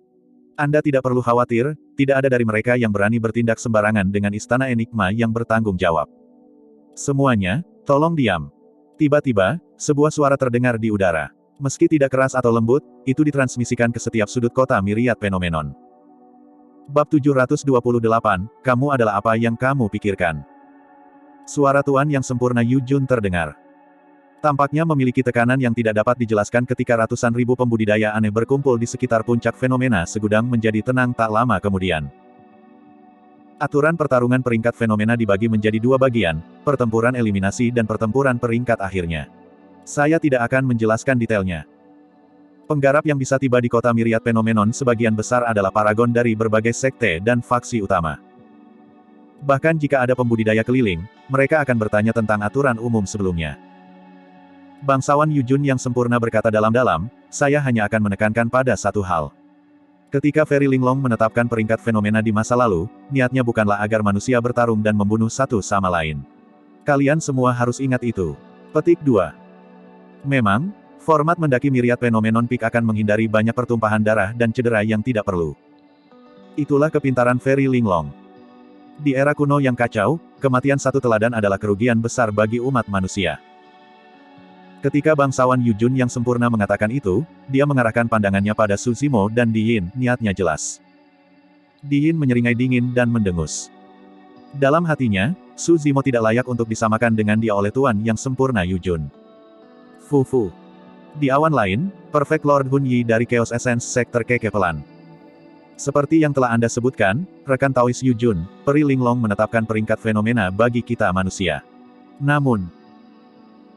[SPEAKER 1] Anda tidak perlu khawatir, tidak ada dari mereka yang berani bertindak sembarangan dengan Istana Enigma yang bertanggung jawab. Semuanya, tolong diam. Tiba-tiba, sebuah suara terdengar di udara. Meski tidak keras atau lembut, itu ditransmisikan ke setiap sudut kota Myriad Phenomenon. Bab 728, kamu adalah apa yang kamu pikirkan. Suara Tuan yang sempurna Yu Jun terdengar. Tampaknya memiliki tekanan yang tidak dapat dijelaskan ketika ratusan ribu pembudidaya aneh berkumpul di sekitar puncak fenomena segudang menjadi tenang tak lama kemudian. Aturan pertarungan peringkat fenomena dibagi menjadi dua bagian, pertempuran eliminasi dan pertempuran peringkat akhirnya. Saya tidak akan menjelaskan detailnya. Penggarap yang bisa tiba di kota Myriad Phenomenon sebagian besar adalah paragon dari berbagai sekte dan faksi utama. Bahkan jika ada pembudidaya keliling, mereka akan bertanya tentang aturan umum sebelumnya. Bangsawan Yu Jun yang sempurna berkata dalam-dalam, saya hanya akan menekankan pada satu hal. Ketika Fairy Linglong menetapkan peringkat fenomena di masa lalu, niatnya bukanlah agar manusia bertarung dan membunuh satu sama lain. Kalian semua harus ingat itu. Petik 2. Memang, format mendaki Myriad Phenomenon Peak akan menghindari banyak pertumpahan darah dan cedera yang tidak perlu. Itulah kepintaran Fairy Linglong. Di era kuno yang kacau, kematian satu teladan adalah kerugian besar bagi umat manusia. Ketika bangsawan Yu Jun yang sempurna mengatakan itu, dia mengarahkan pandangannya pada Su Zimo dan Di Yin, niatnya jelas. Di Yin menyeringai dingin dan mendengus. Dalam hatinya, Su Zimo tidak layak untuk disamakan dengan dia oleh Tuan yang sempurna Yu Jun. Fufu. Di awan lain, Perfect Lord Hun Yi dari Chaos Essence Sektor Kekepelan. Seperti yang telah Anda sebutkan, rekan Taois Yu Jun, Peri Linglong menetapkan peringkat fenomena bagi kita manusia. Namun,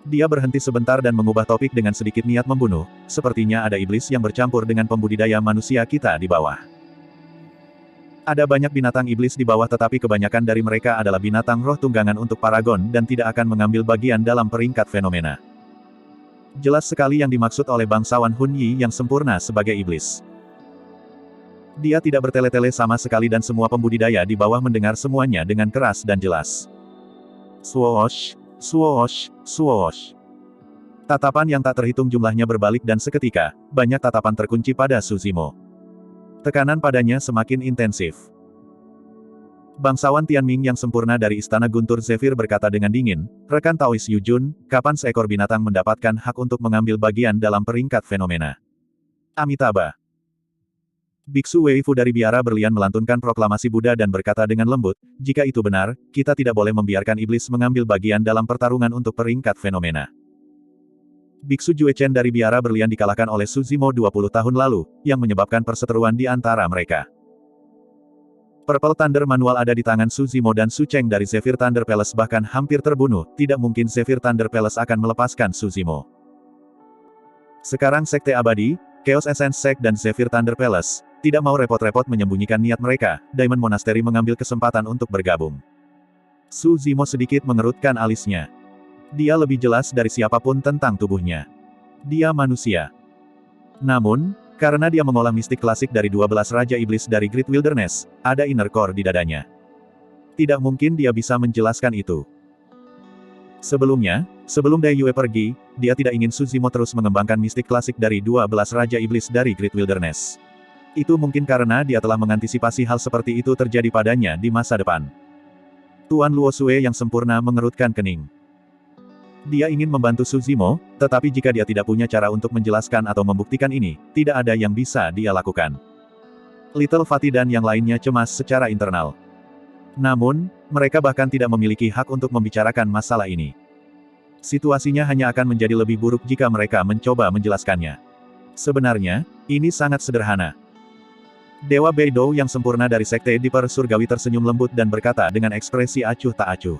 [SPEAKER 1] dia berhenti sebentar dan mengubah topik dengan sedikit niat membunuh, sepertinya ada iblis yang bercampur dengan pembudidaya manusia kita di bawah. Ada banyak binatang iblis di bawah tetapi kebanyakan dari mereka adalah binatang roh tunggangan untuk paragon dan tidak akan mengambil bagian dalam peringkat fenomena. Jelas sekali yang dimaksud oleh bangsawan Hun Yi yang sempurna sebagai iblis. Dia tidak bertele-tele sama sekali dan semua pembudidaya di bawah mendengar semuanya dengan keras dan jelas. Swoosh, swoosh, swoosh. Tatapan yang tak terhitung jumlahnya berbalik dan seketika, banyak tatapan terkunci pada Su Zimo. Tekanan padanya semakin intensif. Bangsawan Tianming yang sempurna dari Istana Guntur Zephyr berkata dengan dingin, rekan Taois Yu Jun, kapan seekor binatang mendapatkan hak untuk mengambil bagian dalam peringkat fenomena? Amitabha. Biksu Wei Fu dari biara berlian melantunkan proklamasi Buddha dan berkata dengan lembut, jika itu benar, kita tidak boleh membiarkan iblis mengambil bagian dalam pertarungan untuk peringkat fenomena. Biksu Jue Chen dari biara berlian dikalahkan oleh Su Zimo 20 tahun lalu, yang menyebabkan perseteruan di antara mereka. Purple Thunder manual ada di tangan Su Zimo dan Su Cheng dari Zephyr Thunder Palace bahkan hampir terbunuh, tidak mungkin Zephyr Thunder Palace akan melepaskan Su Zimo. Sekarang Sekte Abadi, Chaos Essence Sect dan Zephyr Thunder Palace, tidak mau repot-repot menyembunyikan niat mereka, Diamond Monastery mengambil kesempatan untuk bergabung. Su Zimo sedikit mengerutkan alisnya. Dia lebih jelas dari siapapun tentang tubuhnya. Dia manusia. Namun, karena dia mengolah mistik klasik dari 12 Raja Iblis dari Great Wilderness, ada inner core di dadanya. Tidak mungkin dia bisa menjelaskan itu. Sebelumnya, sebelum Dai Yue pergi, dia tidak ingin Su Zimo terus mengembangkan mistik klasik dari 12 Raja Iblis dari Great Wilderness. Itu mungkin karena dia telah mengantisipasi hal seperti itu terjadi padanya di masa depan. Tuan Luo Sue yang sempurna mengerutkan kening. Dia ingin membantu Su Zimo, tetapi jika dia tidak punya cara untuk menjelaskan atau membuktikan ini, tidak ada yang bisa dia lakukan. Little Fatty dan yang lainnya cemas secara internal. Namun, mereka bahkan tidak memiliki hak untuk membicarakan masalah ini. Situasinya hanya akan menjadi lebih buruk jika mereka mencoba menjelaskannya. Sebenarnya, ini sangat sederhana. Dewa Beidou yang sempurna dari Sekte Dipper Surgawi tersenyum lembut dan berkata dengan ekspresi acuh tak acuh.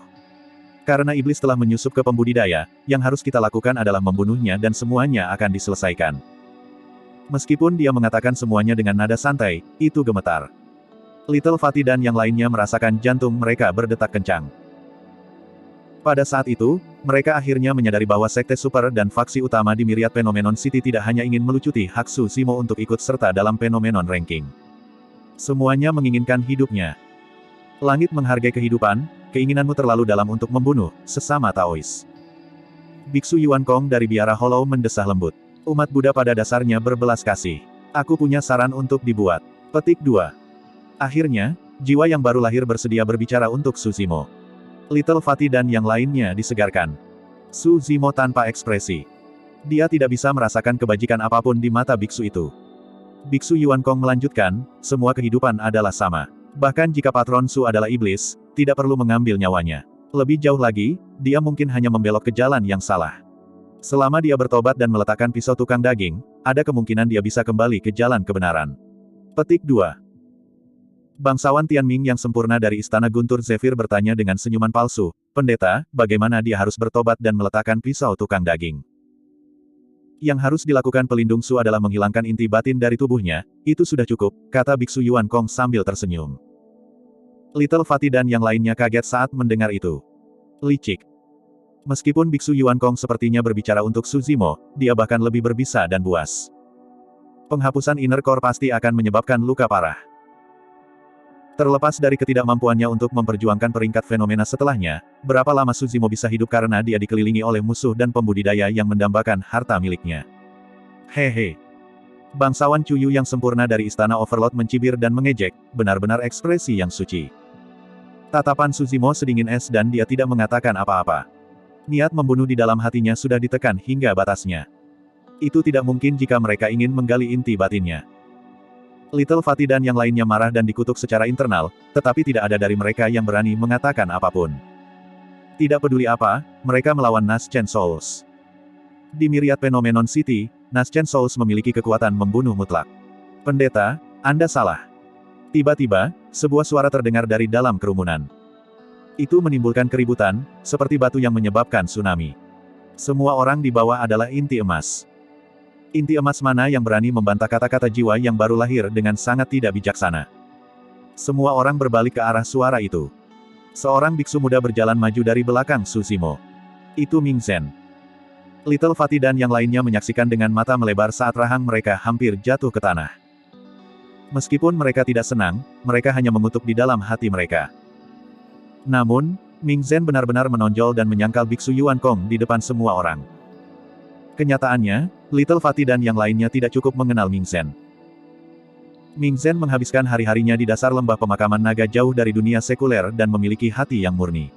[SPEAKER 1] Karena iblis telah menyusup ke pembudidaya, yang harus kita lakukan adalah membunuhnya dan semuanya akan diselesaikan. Meskipun dia mengatakan semuanya dengan nada santai, itu gemetar. Little Fatty dan yang lainnya merasakan jantung mereka berdetak kencang. Pada saat itu, mereka akhirnya menyadari bahwa Sekte Super dan faksi utama di Myriad Phenomenon City tidak hanya ingin melucuti hak Su Zimo untuk ikut serta dalam Phenomenon Ranking. Semuanya menginginkan hidupnya. Langit menghargai kehidupan, keinginanmu terlalu dalam untuk membunuh sesama Taois. Biksu Yuan Kong dari biara Hollow mendesah lembut. Umat Buddha pada dasarnya berbelas kasih. Aku punya saran untuk dibuat. Petik 2. Akhirnya, jiwa yang baru lahir bersedia berbicara untuk Su Zimo. Little Fatty dan yang lainnya disegarkan. Su Zimo tanpa ekspresi. Dia tidak bisa merasakan kebajikan apapun di mata biksu itu. Biksu Yuan Kong melanjutkan, semua kehidupan adalah sama. Bahkan jika patron Su adalah iblis, tidak perlu mengambil nyawanya. Lebih jauh lagi, dia mungkin hanya membelok ke jalan yang salah. Selama dia bertobat dan meletakkan pisau tukang daging, ada kemungkinan dia bisa kembali ke jalan kebenaran. Petik 2. Bangsawan Tianming yang sempurna dari Istana Guntur Zephyr bertanya dengan senyuman palsu, "Pendeta, bagaimana dia harus bertobat dan meletakkan pisau tukang daging?" Yang harus dilakukan pelindung Su adalah menghilangkan inti batin dari tubuhnya, itu sudah cukup, kata Biksu Yuan Kong sambil tersenyum. Little Fatty dan yang lainnya kaget saat mendengar itu. Licik. Meskipun Biksu Yuan Kong sepertinya berbicara untuk Su Zimo, dia bahkan lebih berbisa dan buas. Penghapusan inner core pasti akan menyebabkan luka parah. Terlepas dari ketidakmampuannya untuk memperjuangkan peringkat fenomena setelahnya, berapa lama Su Zimo bisa hidup karena dia dikelilingi oleh musuh dan pembudidaya yang mendambakan harta miliknya. Hehe. Bangsawan Chuyu yang sempurna dari Istana Overlord mencibir dan mengejek, benar-benar ekspresi yang suci. Tatapan Su Zimo sedingin es dan dia tidak mengatakan apa-apa. Niat membunuh di dalam hatinya sudah ditekan hingga batasnya. Itu tidak mungkin jika mereka ingin menggali inti batinnya. Little Fatty dan yang lainnya marah dan dikutuk secara internal, tetapi tidak ada dari mereka yang berani mengatakan apapun. Tidak peduli apa, mereka melawan Naschen Souls. Di Myriad Phenomenon City, Naschen Souls memiliki kekuatan membunuh mutlak. Pendeta, Anda salah. Tiba-tiba, sebuah suara terdengar dari dalam kerumunan. Itu menimbulkan keributan, seperti batu yang menyebabkan tsunami. Semua orang di bawah adalah inti emas. Inti emas mana yang berani membantah kata-kata jiwa yang baru lahir dengan sangat tidak bijaksana. Semua orang berbalik ke arah suara itu. Seorang biksu muda berjalan maju dari belakang Su Zimo. Itu Ming Zhen. Little Fatty dan yang lainnya menyaksikan dengan mata melebar saat rahang mereka hampir jatuh ke tanah. Meskipun mereka tidak senang, mereka hanya mengutuk di dalam hati mereka. Namun, Ming Zhen benar-benar menonjol dan menyangkal Biksu Yuan Kong di depan semua orang. Kenyataannya, Little Fatty dan yang lainnya tidak cukup mengenal Ming Zhen. Ming Zhen menghabiskan hari-harinya di dasar lembah pemakaman naga jauh dari dunia sekuler dan memiliki hati yang murni.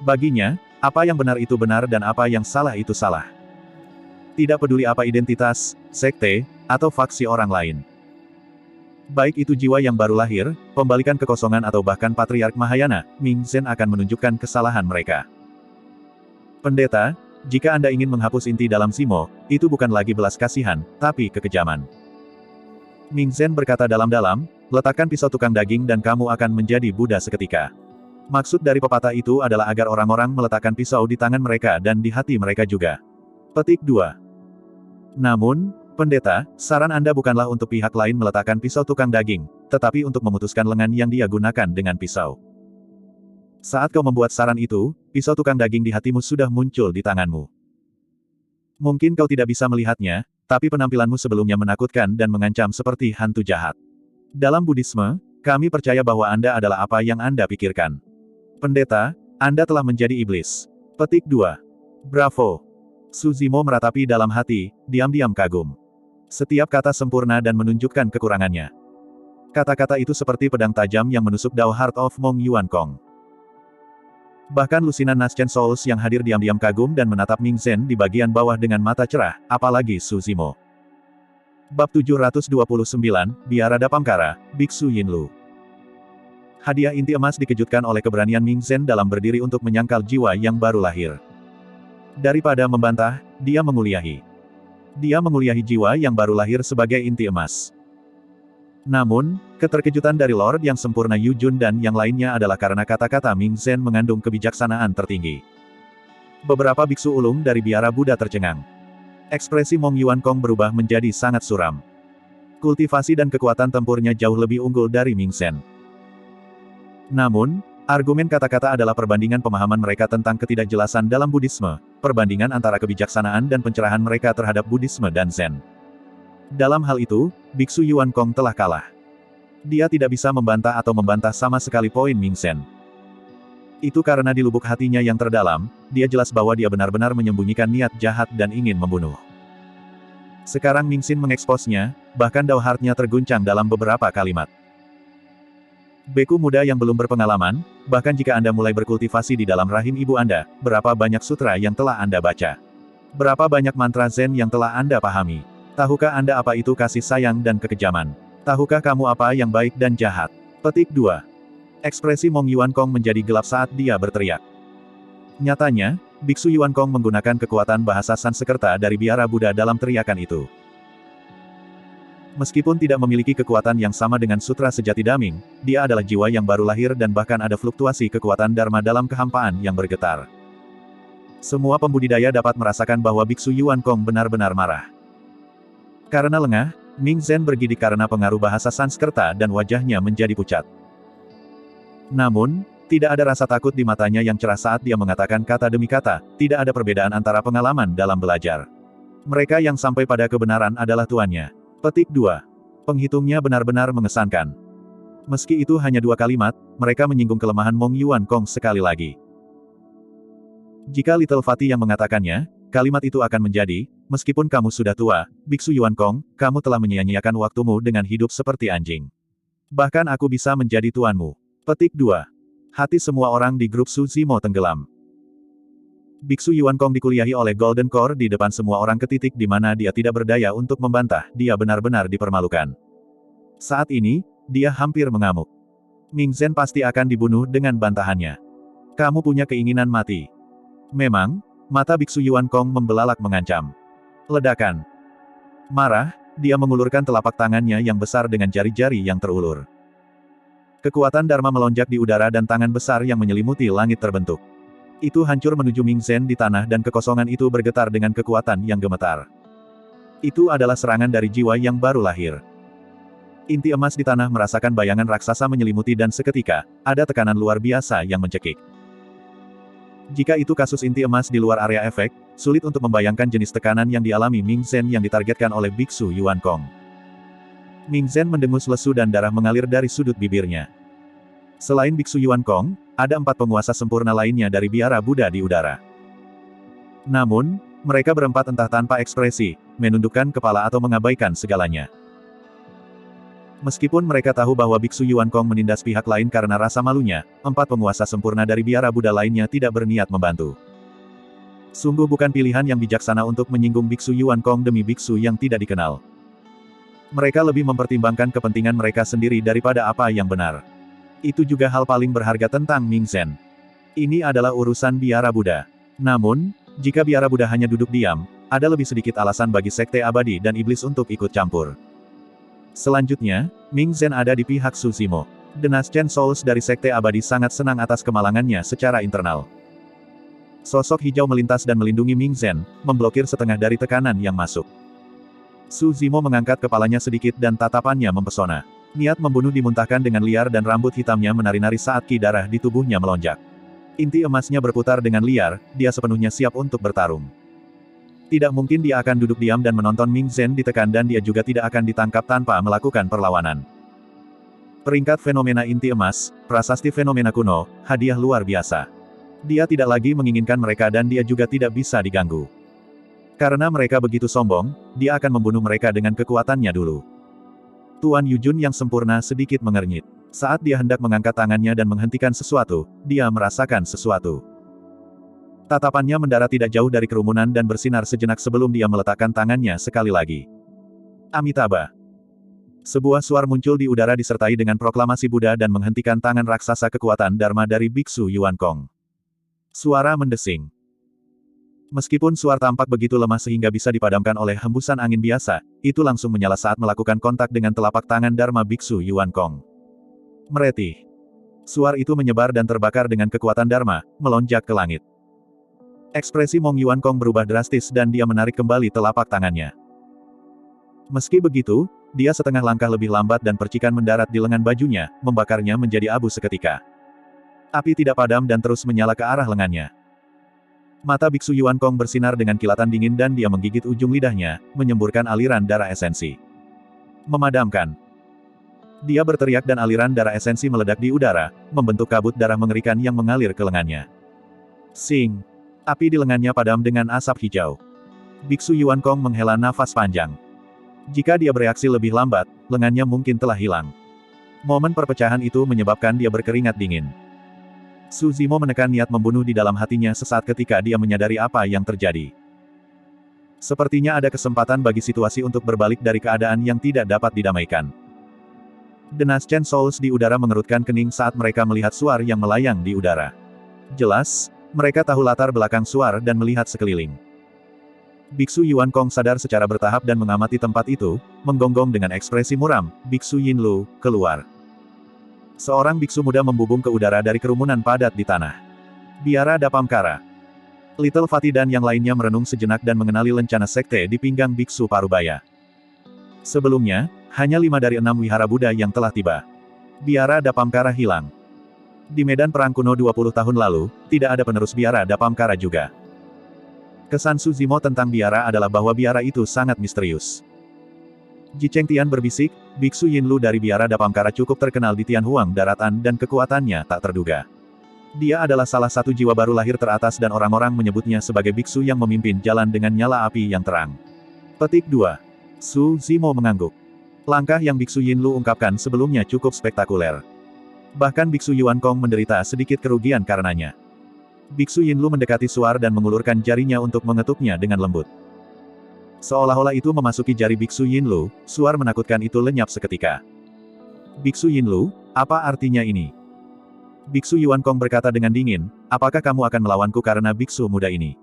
[SPEAKER 1] Baginya, apa yang benar itu benar dan apa yang salah itu salah. Tidak peduli apa identitas, sekte, atau faksi orang lain. Baik itu jiwa yang baru lahir, pembalikan kekosongan atau bahkan Patriark Mahayana, Ming Zhen akan menunjukkan kesalahan mereka. Pendeta, jika Anda ingin menghapus inti dalam Zimo, itu bukan lagi belas kasihan, tapi kekejaman. Ming Zhen berkata dalam-dalam, letakkan pisau tukang daging dan kamu akan menjadi Buddha seketika. Maksud dari pepatah itu adalah agar orang-orang meletakkan pisau di tangan mereka dan di hati mereka juga. Petik 2. Namun, pendeta, saran Anda bukanlah untuk pihak lain meletakkan pisau tukang daging, tetapi untuk memutuskan lengan yang dia gunakan dengan pisau. Saat kau membuat saran itu, pisau tukang daging di hatimu sudah muncul di tanganmu. Mungkin kau tidak bisa melihatnya, tapi penampilanmu sebelumnya menakutkan dan mengancam seperti hantu jahat. Dalam Buddhisme, kami percaya bahwa Anda adalah apa yang Anda pikirkan. Pendeta, Anda telah menjadi iblis. Petik 2. Bravo. Su Zimo meratapi dalam hati, diam-diam kagum. Setiap kata sempurna dan menunjukkan kekurangannya. Kata-kata itu seperti pedang tajam yang menusuk Dao Heart of Mong Yuan Kong. Bahkan lusinan Naschen Souls yang hadir diam-diam kagum dan menatap Ming Zhen di bagian bawah dengan mata cerah, apalagi Su Zimo. Bab 729, Biara Dapamkara, Biksu Yinlu. Hadiah inti emas dikejutkan oleh keberanian Ming Zhen dalam berdiri untuk menyangkal jiwa yang baru lahir. Daripada membantah, dia menguliahi. Dia menguliahi jiwa yang baru lahir sebagai inti emas. Namun, keterkejutan dari Lord yang sempurna Yu Jun dan yang lainnya adalah karena kata-kata Ming Zhen mengandung kebijaksanaan tertinggi. Beberapa biksu ulung dari biara Buddha tercengang. Ekspresi Mong Yuan Kong berubah menjadi sangat suram. Kultivasi dan kekuatan tempurnya jauh lebih unggul dari Ming Zhen. Namun, argumen kata-kata adalah perbandingan pemahaman mereka tentang ketidakjelasan dalam Buddhisme, perbandingan antara kebijaksanaan dan pencerahan mereka terhadap Buddhisme dan Zen. Dalam hal itu, Biksu Yuan Kong telah kalah. Dia tidak bisa membantah atau membantah sama sekali poin Ming Zhen. Itu karena di lubuk hatinya yang terdalam, dia jelas bahwa dia benar-benar menyembunyikan niat jahat dan ingin membunuh. Sekarang Ming Zhen mengeksposnya, bahkan Dao Heart-nya terguncang dalam beberapa kalimat. Beku muda yang belum berpengalaman, bahkan jika Anda mulai berkultivasi di dalam rahim ibu Anda, berapa banyak sutra yang telah Anda baca? Berapa banyak mantra Zen yang telah Anda pahami? Tahukah Anda apa itu kasih sayang dan kekejaman? Tahukah kamu apa yang baik dan jahat? Petik 2. Ekspresi Mong Yuankong menjadi gelap saat dia berteriak. Nyatanya, Biksu Yuankong menggunakan kekuatan bahasa Sanskerta dari biara Buddha dalam teriakan itu. Meskipun tidak memiliki kekuatan yang sama dengan Sutra Sejati Daming, dia adalah jiwa yang baru lahir dan bahkan ada fluktuasi kekuatan Dharma dalam kehampaan yang bergetar. Semua pembudidaya dapat merasakan bahwa Biksu Yuankong benar-benar marah. Karena lengah, Ming Zhen bergidik karena pengaruh bahasa Sanskerta dan wajahnya menjadi pucat. Namun, tidak ada rasa takut di matanya yang cerah saat dia mengatakan kata demi kata, tidak ada perbedaan antara pengalaman dalam belajar. Mereka yang sampai pada kebenaran adalah tuannya. Petik 2. Penghitungnya benar-benar mengesankan. Meski itu hanya 2 kalimat, mereka menyinggung kelemahan Mong Yuankong sekali lagi. Jika Little Fatty yang mengatakannya, kalimat itu akan menjadi, meskipun kamu sudah tua, Biksu Yuankong, kamu telah menyia-nyiakan waktumu dengan hidup seperti anjing. Bahkan aku bisa menjadi tuanmu. Petik 2. Hati semua orang di grup Su Zimo tenggelam. Biksu Yuankong dikuliahi oleh Golden Core di depan semua orang ke titik di mana dia tidak berdaya untuk membantah, dia benar-benar dipermalukan. Saat ini, dia hampir mengamuk. Ming Zhen pasti akan dibunuh dengan bantahannya. Kamu punya keinginan mati. Memang, mata Biksu Yuankong membelalak mengancam. Ledakan. Marah, dia mengulurkan telapak tangannya yang besar dengan jari-jari yang terulur. Kekuatan Dharma melonjak di udara dan tangan besar yang menyelimuti langit terbentuk. Itu hancur menuju Ming Zhen di tanah dan kekosongan itu bergetar dengan kekuatan yang gemetar. Itu adalah serangan dari jiwa yang baru lahir. Inti emas di tanah merasakan bayangan raksasa menyelimuti dan seketika, ada tekanan luar biasa yang mencekik. Jika itu kasus inti emas di luar area efek, sulit untuk membayangkan jenis tekanan yang dialami Ming Zhen yang ditargetkan oleh Biksu Yuankong. Ming Zhen mendengus lesu dan darah mengalir dari sudut bibirnya. Selain Biksu Yuankong, ada 4 penguasa sempurna lainnya dari biara Buddha di udara. Namun, mereka berempat entah tanpa ekspresi, menundukkan kepala atau mengabaikan segalanya. Meskipun mereka tahu bahwa Biksu Yuankong menindas pihak lain karena rasa malunya, 4 penguasa sempurna dari biara Buddha lainnya tidak berniat membantu. Sungguh bukan pilihan yang bijaksana untuk menyinggung Biksu Yuankong demi biksu yang tidak dikenal. Mereka lebih mempertimbangkan kepentingan mereka sendiri daripada apa yang benar. Itu juga hal paling berharga tentang Ming Zhen. Ini adalah urusan biara Buddha. Namun, jika biara Buddha hanya duduk diam, ada lebih sedikit alasan bagi sekte abadi dan iblis untuk ikut campur. Selanjutnya, Ming Zhen ada di pihak Su Zimo. The Naschen Souls dari sekte abadi sangat senang atas kemalangannya secara internal. Sosok hijau melintas dan melindungi Ming Zhen, memblokir setengah dari tekanan yang masuk. Su Zimo mengangkat kepalanya sedikit dan tatapannya mempesona. Niat membunuh dimuntahkan dengan liar dan rambut hitamnya menari-nari saat ki darah di tubuhnya melonjak. Inti emasnya berputar dengan liar, dia sepenuhnya siap untuk bertarung. Tidak mungkin dia akan duduk diam dan menonton Ming Zhen ditekan dan dia juga tidak akan ditangkap tanpa melakukan perlawanan. Peringkat fenomena inti emas, prasasti fenomena kuno, hadiah luar biasa. Dia tidak lagi menginginkan mereka dan dia juga tidak bisa diganggu. Karena mereka begitu sombong, dia akan membunuh mereka dengan kekuatannya dulu. Tuan Yujun yang sempurna sedikit mengernyit. Saat dia hendak mengangkat tangannya dan menghentikan sesuatu, dia merasakan sesuatu. Tatapannya mendarat tidak jauh dari kerumunan dan bersinar sejenak sebelum dia meletakkan tangannya sekali lagi. Amitabha. Sebuah suara muncul di udara disertai dengan proklamasi Buddha dan menghentikan tangan raksasa kekuatan Dharma dari Biksu Yuankong. Suara mendesing. Meskipun suara tampak begitu lemah sehingga bisa dipadamkan oleh hembusan angin biasa, itu langsung menyala saat melakukan kontak dengan telapak tangan Dharma Biksu Yuankong. Meretih. Suara itu menyebar dan terbakar dengan kekuatan Dharma, melonjak ke langit. Ekspresi Mong Yuankong berubah drastis dan dia menarik kembali telapak tangannya. Meski begitu, dia setengah langkah lebih lambat dan percikan mendarat di lengan bajunya, membakarnya menjadi abu seketika. Api tidak padam dan terus menyala ke arah lengannya. Mata Biksu Yuankong bersinar dengan kilatan dingin dan dia menggigit ujung lidahnya, menyemburkan aliran darah esensi. Memadamkan. Dia berteriak dan aliran darah esensi meledak di udara, membentuk kabut darah mengerikan yang mengalir ke lengannya. Sing! Api di lengannya padam dengan asap hijau. Biksu Yuankong menghela nafas panjang. Jika dia bereaksi lebih lambat, lengannya mungkin telah hilang. Momen perpecahan itu menyebabkan dia berkeringat dingin. Su Zimo menekan niat membunuh di dalam hatinya sesaat ketika dia menyadari apa yang terjadi. Sepertinya ada kesempatan bagi situasi untuk berbalik dari keadaan yang tidak dapat didamaikan. Denas Chen Souls di udara mengerutkan kening saat mereka melihat suar yang melayang di udara. Jelas, mereka tahu latar belakang suar dan melihat sekeliling. Biksu Yuan Kong sadar secara bertahap dan mengamati tempat itu, menggonggong dengan ekspresi muram. Biksu Yinlu, keluar. Seorang biksu muda membubung ke udara dari kerumunan padat di tanah. Biara Dapamkara. Little Fatih dan yang lainnya merenung sejenak dan mengenali lencana sekte di pinggang biksu Parubaya. Sebelumnya, hanya 5 dari 6 wihara Buddha yang telah tiba. Biara Dapamkara hilang. Di medan perang kuno 20 tahun lalu, tidak ada penerus Biara Dapamkara juga. Kesan Su Zimo tentang biara adalah bahwa biara itu sangat misterius. Ji Chengtian berbisik, Biksu Yinlu dari Biara Dapamkara cukup terkenal di Tianhuang daratan dan kekuatannya tak terduga. Dia adalah salah satu jiwa baru lahir teratas dan orang-orang menyebutnya sebagai biksu yang memimpin jalan dengan nyala api yang terang. Petik 2. Su Zimo mengangguk. Langkah yang Biksu Yinlu ungkapkan sebelumnya cukup spektakuler. Bahkan Biksu Yuan Kong menderita sedikit kerugian karenanya. Biksu Yinlu mendekati suar dan mengulurkan jarinya untuk mengetuknya dengan lembut. Seolah-olah itu memasuki jari Biksu Yinlu, suar menakutkan itu lenyap seketika. Biksu Yinlu, apa artinya ini? Biksu Yuan Kong berkata dengan dingin, apakah kamu akan melawanku karena biksu muda ini?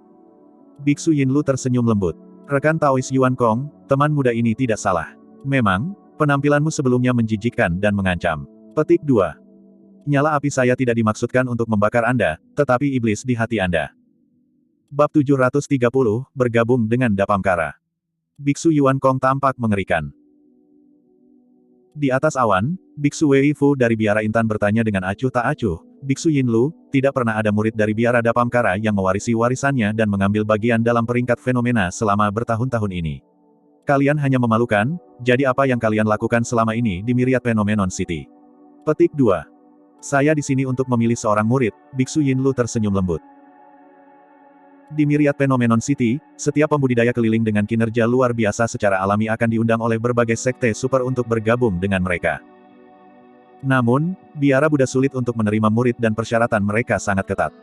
[SPEAKER 1] Biksu Yinlu tersenyum lembut. Rekan Taois Yuan Kong, teman muda ini tidak salah. Memang, penampilanmu sebelumnya menjijikkan dan mengancam. Petik 2. Nyala api saya tidak dimaksudkan untuk membakar Anda, tetapi iblis di hati Anda. Bab 730, bergabung dengan Dapamkara. Biksu Yuan Kong tampak mengerikan. Di atas awan, Biksu Wei Fu dari Biara Intan bertanya dengan acuh tak acuh, Biksu Yinlu, tidak pernah ada murid dari Biara Dapamkara yang mewarisi warisannya dan mengambil bagian dalam peringkat fenomena selama bertahun-tahun ini. Kalian hanya memalukan, jadi apa yang kalian lakukan selama ini di Myriad Phenomenon City? Petik 2. Saya di sini untuk memilih seorang murid, Biksu Yinlu tersenyum lembut. Di Myriad Phenomenon City, setiap pembudidaya keliling dengan kinerja luar biasa secara alami akan diundang oleh berbagai sekte super untuk bergabung dengan mereka. Namun, biara Buddha sulit untuk menerima murid dan persyaratan mereka sangat ketat.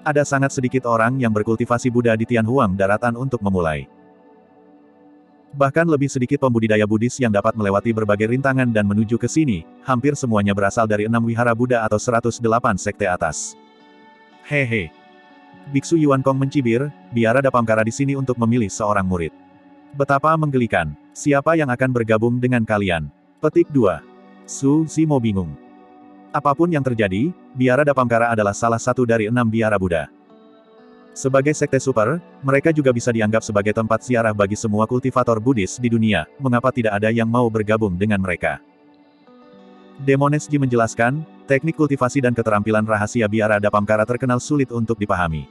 [SPEAKER 1] Ada sangat sedikit orang yang berkultivasi Buddha di Tianhuang daratan untuk memulai. Bahkan lebih sedikit pembudidaya Buddhis yang dapat melewati berbagai rintangan dan menuju ke sini, hampir semuanya berasal dari 6 wihara Buddha atau 108 sekte atas. Hehe. Biksu Yuan Kong mencibir, Biara Dapamkara di sini untuk memilih seorang murid. Betapa menggelikan. Siapa yang akan bergabung dengan kalian? Petik 2. Su Zimo bingung. Apapun yang terjadi, Biara Dapamkara adalah salah satu dari 6 biara Buddha. Sebagai sekte super, mereka juga bisa dianggap sebagai tempat ziarah bagi semua kultivator Buddhis di dunia, mengapa tidak ada yang mau bergabung dengan mereka? Demones Ji menjelaskan, teknik kultivasi dan keterampilan rahasia Biara Dapamkara terkenal sulit untuk dipahami.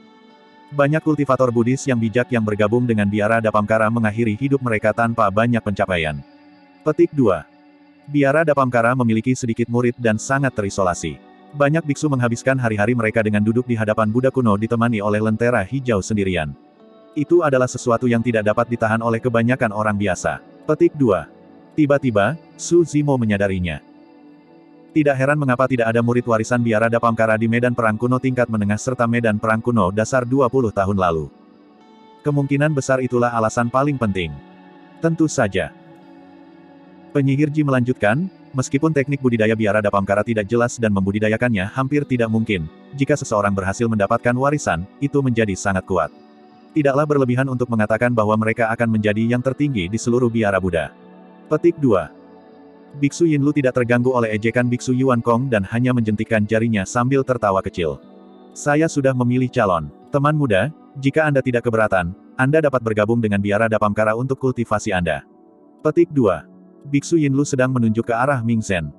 [SPEAKER 1] Banyak kultivator Buddhis yang bijak yang bergabung dengan Biara Dapamkara mengakhiri hidup mereka tanpa banyak pencapaian. Petik 2. Biara Dapamkara memiliki sedikit murid dan sangat terisolasi. Banyak biksu menghabiskan hari-hari mereka dengan duduk di hadapan Buddha kuno ditemani oleh lentera hijau sendirian. Itu adalah sesuatu yang tidak dapat ditahan oleh kebanyakan orang biasa. Petik 2. Tiba-tiba, Su Zimo menyadarinya. Tidak heran mengapa tidak ada murid warisan Biara Dapamkara di medan perang kuno tingkat menengah serta medan perang kuno dasar 20 tahun lalu. Kemungkinan besar itulah alasan paling penting. Tentu saja. Penyihir Ji melanjutkan, meskipun teknik budidaya Biara Dapamkara tidak jelas dan membudidayakannya hampir tidak mungkin, jika seseorang berhasil mendapatkan warisan, itu menjadi sangat kuat. Tidaklah berlebihan untuk mengatakan bahwa mereka akan menjadi yang tertinggi di seluruh biara Buddha. Petik 2. Biksu Yinlu tidak terganggu oleh ejekan Biksu Yuan Kong dan hanya menjentikkan jarinya sambil tertawa kecil. Saya sudah memilih calon. Teman muda, jika Anda tidak keberatan, Anda dapat bergabung dengan Biara Dapamkara untuk kultivasi Anda. Petik 2. Biksu Yinlu sedang menunjuk ke arah Ming Zhen.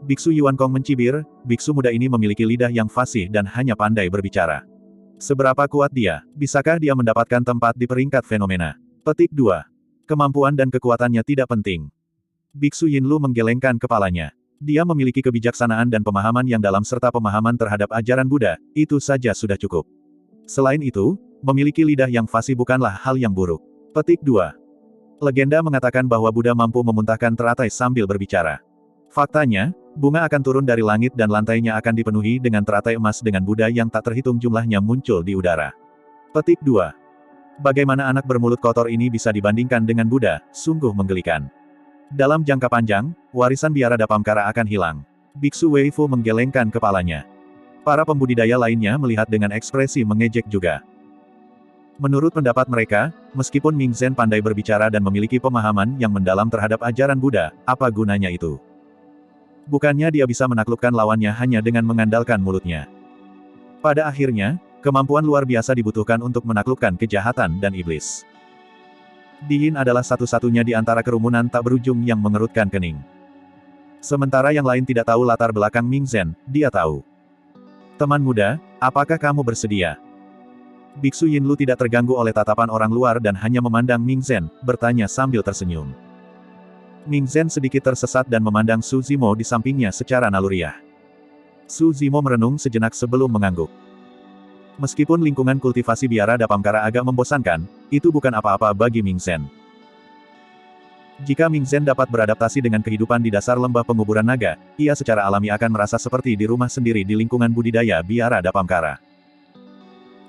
[SPEAKER 1] Biksu Yuan Kong mencibir, biksu muda ini memiliki lidah yang fasih dan hanya pandai berbicara. Seberapa kuat dia? Bisakah dia mendapatkan tempat di peringkat fenomena? Petik 2. Kemampuan dan kekuatannya tidak penting. Biksu Yinlu menggelengkan kepalanya. Dia memiliki kebijaksanaan dan pemahaman yang dalam serta pemahaman terhadap ajaran Buddha, itu saja sudah cukup. Selain itu, memiliki lidah yang fasih bukanlah hal yang buruk. Petik 2. Legenda mengatakan bahwa Buddha mampu memuntahkan teratai sambil berbicara. Faktanya, bunga akan turun dari langit dan lantainya akan dipenuhi dengan teratai emas dengan Buddha yang tak terhitung jumlahnya muncul di udara. Petik 2. Bagaimana anak bermulut kotor ini bisa dibandingkan dengan Buddha, sungguh menggelikan. Dalam jangka panjang, warisan biara Dapamkara akan hilang. Biksu Wei Fu menggelengkan kepalanya. Para pembudidaya lainnya melihat dengan ekspresi mengejek juga. Menurut pendapat mereka, meskipun Ming Zhen pandai berbicara dan memiliki pemahaman yang mendalam terhadap ajaran Buddha, apa gunanya itu? Bukannya dia bisa menaklukkan lawannya hanya dengan mengandalkan mulutnya. Pada akhirnya, kemampuan luar biasa dibutuhkan untuk menaklukkan kejahatan dan iblis. Diin adalah satu-satunya di antara kerumunan tak berujung yang mengerutkan kening. Sementara yang lain tidak tahu latar belakang Ming Zhen, dia tahu. Teman muda, apakah kamu bersedia? Biksu Yinlu tidak terganggu oleh tatapan orang luar dan hanya memandang Ming Zhen, bertanya sambil tersenyum. Ming Zhen sedikit tersesat dan memandang Su Zimo di sampingnya secara naluriah. Su Zimo merenung sejenak sebelum mengangguk. Meskipun lingkungan kultivasi biara Dapamkara agak membosankan, itu bukan apa-apa bagi Ming Zhen. Jika Ming Zhen dapat beradaptasi dengan kehidupan di dasar lembah penguburan naga, ia secara alami akan merasa seperti di rumah sendiri di lingkungan budidaya biara Dapamkara.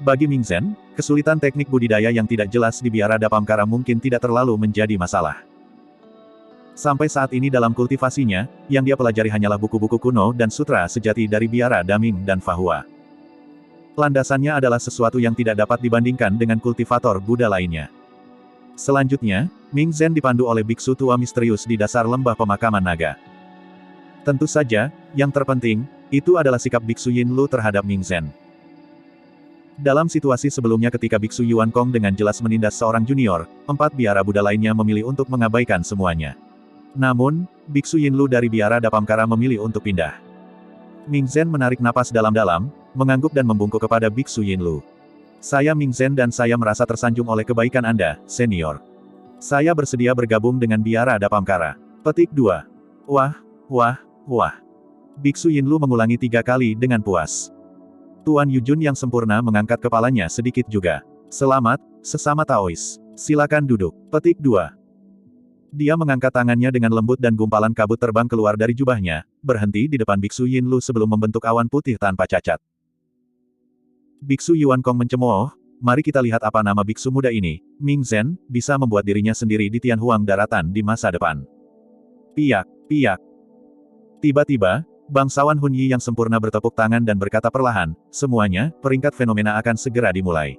[SPEAKER 1] Bagi Ming Zhen, kesulitan teknik budidaya yang tidak jelas di biara Dapamkara mungkin tidak terlalu menjadi masalah. Sampai saat ini dalam kultivasinya, yang dia pelajari hanyalah buku-buku kuno dan sutra sejati dari biara Daming dan Fahua. Landasannya adalah sesuatu yang tidak dapat dibandingkan dengan kultivator Buddha lainnya. Selanjutnya, Ming Zhen dipandu oleh biksu tua misterius di dasar lembah pemakaman naga. Tentu saja, yang terpenting, itu adalah sikap biksu Yinlu terhadap Ming Zhen. Dalam situasi sebelumnya ketika biksu Yuan Kong dengan jelas menindas seorang junior, 4 biara Buddha lainnya memilih untuk mengabaikan semuanya. Namun, biksu Yinlu dari biara Dapamkara memilih untuk pindah. Ming Zhen menarik napas dalam-dalam, mengangguk dan membungkuk kepada biksu Yinlu. Saya Ming Zhen dan saya merasa tersanjung oleh kebaikan Anda, senior. Saya bersedia bergabung dengan biara Dapamkara. Petik 2. Wah, wah, wah. Biksu Yinlu mengulangi 3 kali dengan puas. Tuan Yujun yang sempurna mengangkat kepalanya sedikit juga. Selamat, sesama Taois. Silakan duduk. Petik 2. Dia mengangkat tangannya dengan lembut dan gumpalan kabut terbang keluar dari jubahnya, berhenti di depan biksu Yinlu sebelum membentuk awan putih tanpa cacat. Biksu Yuan Kong mencemooh, mari kita lihat apa nama biksu muda ini, Ming Zhen, bisa membuat dirinya sendiri di Tianhuang daratan di masa depan. Piak, piak. Tiba-tiba, bangsawan Hun Yi yang sempurna bertepuk tangan dan berkata perlahan, semuanya, peringkat fenomena akan segera dimulai.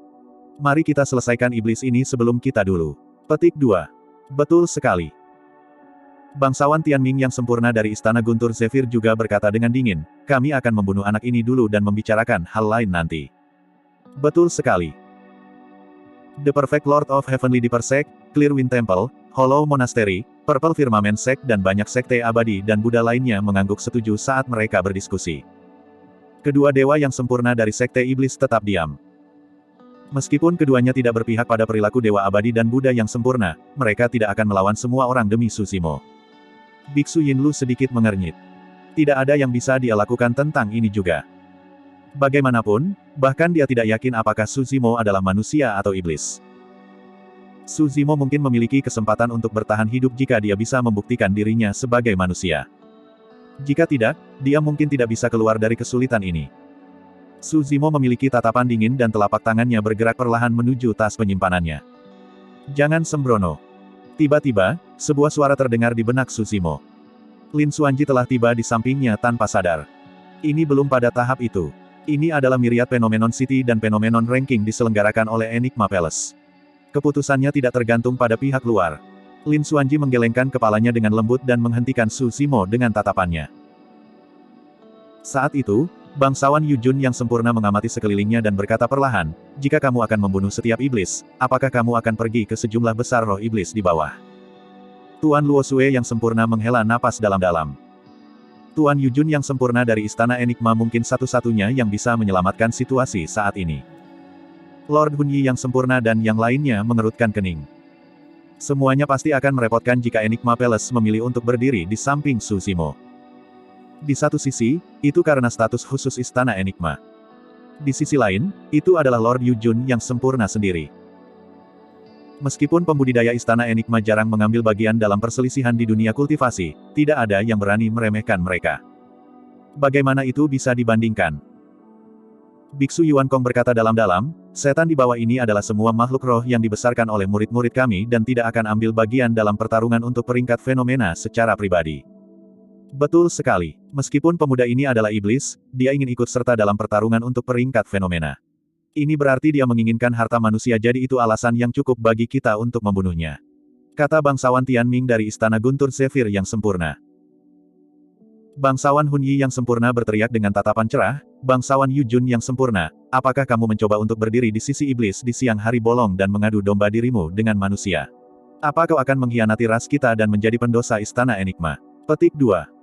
[SPEAKER 1] Mari kita selesaikan iblis ini sebelum kita dulu. Petik 2. Betul sekali. Bangsawan Tianming yang sempurna dari Istana Guntur Zephyr juga berkata dengan dingin, kami akan membunuh anak ini dulu dan membicarakan hal lain nanti. Betul sekali. The Perfect Lord of Heavenly Deeper Sect, Clearwind Temple, Hollow Monastery, Purple Firmament Sect dan banyak sekte abadi dan Buddha lainnya mengangguk setuju saat mereka berdiskusi. Kedua dewa yang sempurna dari sekte iblis tetap diam. Meskipun keduanya tidak berpihak pada perilaku dewa abadi dan Buddha yang sempurna, mereka tidak akan melawan semua orang demi Su Zimo. Biksu Yinlu sedikit mengernyit. Tidak ada yang bisa dia lakukan tentang ini juga. Bagaimanapun, bahkan dia tidak yakin apakah Su Zimo adalah manusia atau iblis. Su Zimo mungkin memiliki kesempatan untuk bertahan hidup jika dia bisa membuktikan dirinya sebagai manusia. Jika tidak, dia mungkin tidak bisa keluar dari kesulitan ini. Su Zimo memiliki tatapan dingin dan telapak tangannya bergerak perlahan menuju tas penyimpanannya. Jangan sembrono. Tiba-tiba, sebuah suara terdengar di benak Su Zimo. Lin Xuanji telah tiba di sampingnya tanpa sadar. Ini belum pada tahap itu. Ini adalah Myriad Phenomenon City dan Phenomenon Ranking diselenggarakan oleh Enigma Palace. Keputusannya tidak tergantung pada pihak luar. Lin Xuanji menggelengkan kepalanya dengan lembut dan menghentikan Su Zimo dengan tatapannya. Saat itu, bangsawan Yujun yang sempurna mengamati sekelilingnya dan berkata perlahan, jika kamu akan membunuh setiap iblis, apakah kamu akan pergi ke sejumlah besar roh iblis di bawah? Tuan Luosue yang sempurna menghela napas dalam-dalam. Tuan Yujun yang sempurna dari Istana Enigma mungkin satu-satunya yang bisa menyelamatkan situasi saat ini. Lord Hun Yi yang sempurna dan yang lainnya mengerutkan kening. Semuanya pasti akan merepotkan jika Enigma Palace memilih untuk berdiri di samping Su Zimo. Di satu sisi, itu karena status khusus Istana Enigma. Di sisi lain, itu adalah Lord Yujun yang sempurna sendiri. Meskipun pembudidaya Istana Enigma jarang mengambil bagian dalam perselisihan di dunia kultivasi, tidak ada yang berani meremehkan mereka. Bagaimana itu bisa dibandingkan? Biksu Yuan Kong berkata dalam-dalam, setan di bawah ini adalah semua makhluk roh yang dibesarkan oleh murid-murid kami dan tidak akan ambil bagian dalam pertarungan untuk peringkat fenomena secara pribadi. Betul sekali. Meskipun pemuda ini adalah iblis, dia ingin ikut serta dalam pertarungan untuk peringkat fenomena. Ini berarti dia menginginkan harta manusia, jadi itu alasan yang cukup bagi kita untuk membunuhnya. Kata bangsawan Tianming dari Istana Guntur Zephyr yang sempurna. Bangsawan Hun Yi yang sempurna berteriak dengan tatapan cerah, bangsawan Yu Jun yang sempurna, apakah kamu mencoba untuk berdiri di sisi iblis di siang hari bolong dan mengadu domba dirimu dengan manusia? Apa kau akan mengkhianati ras kita dan menjadi pendosa Istana Enigma? Petik 2.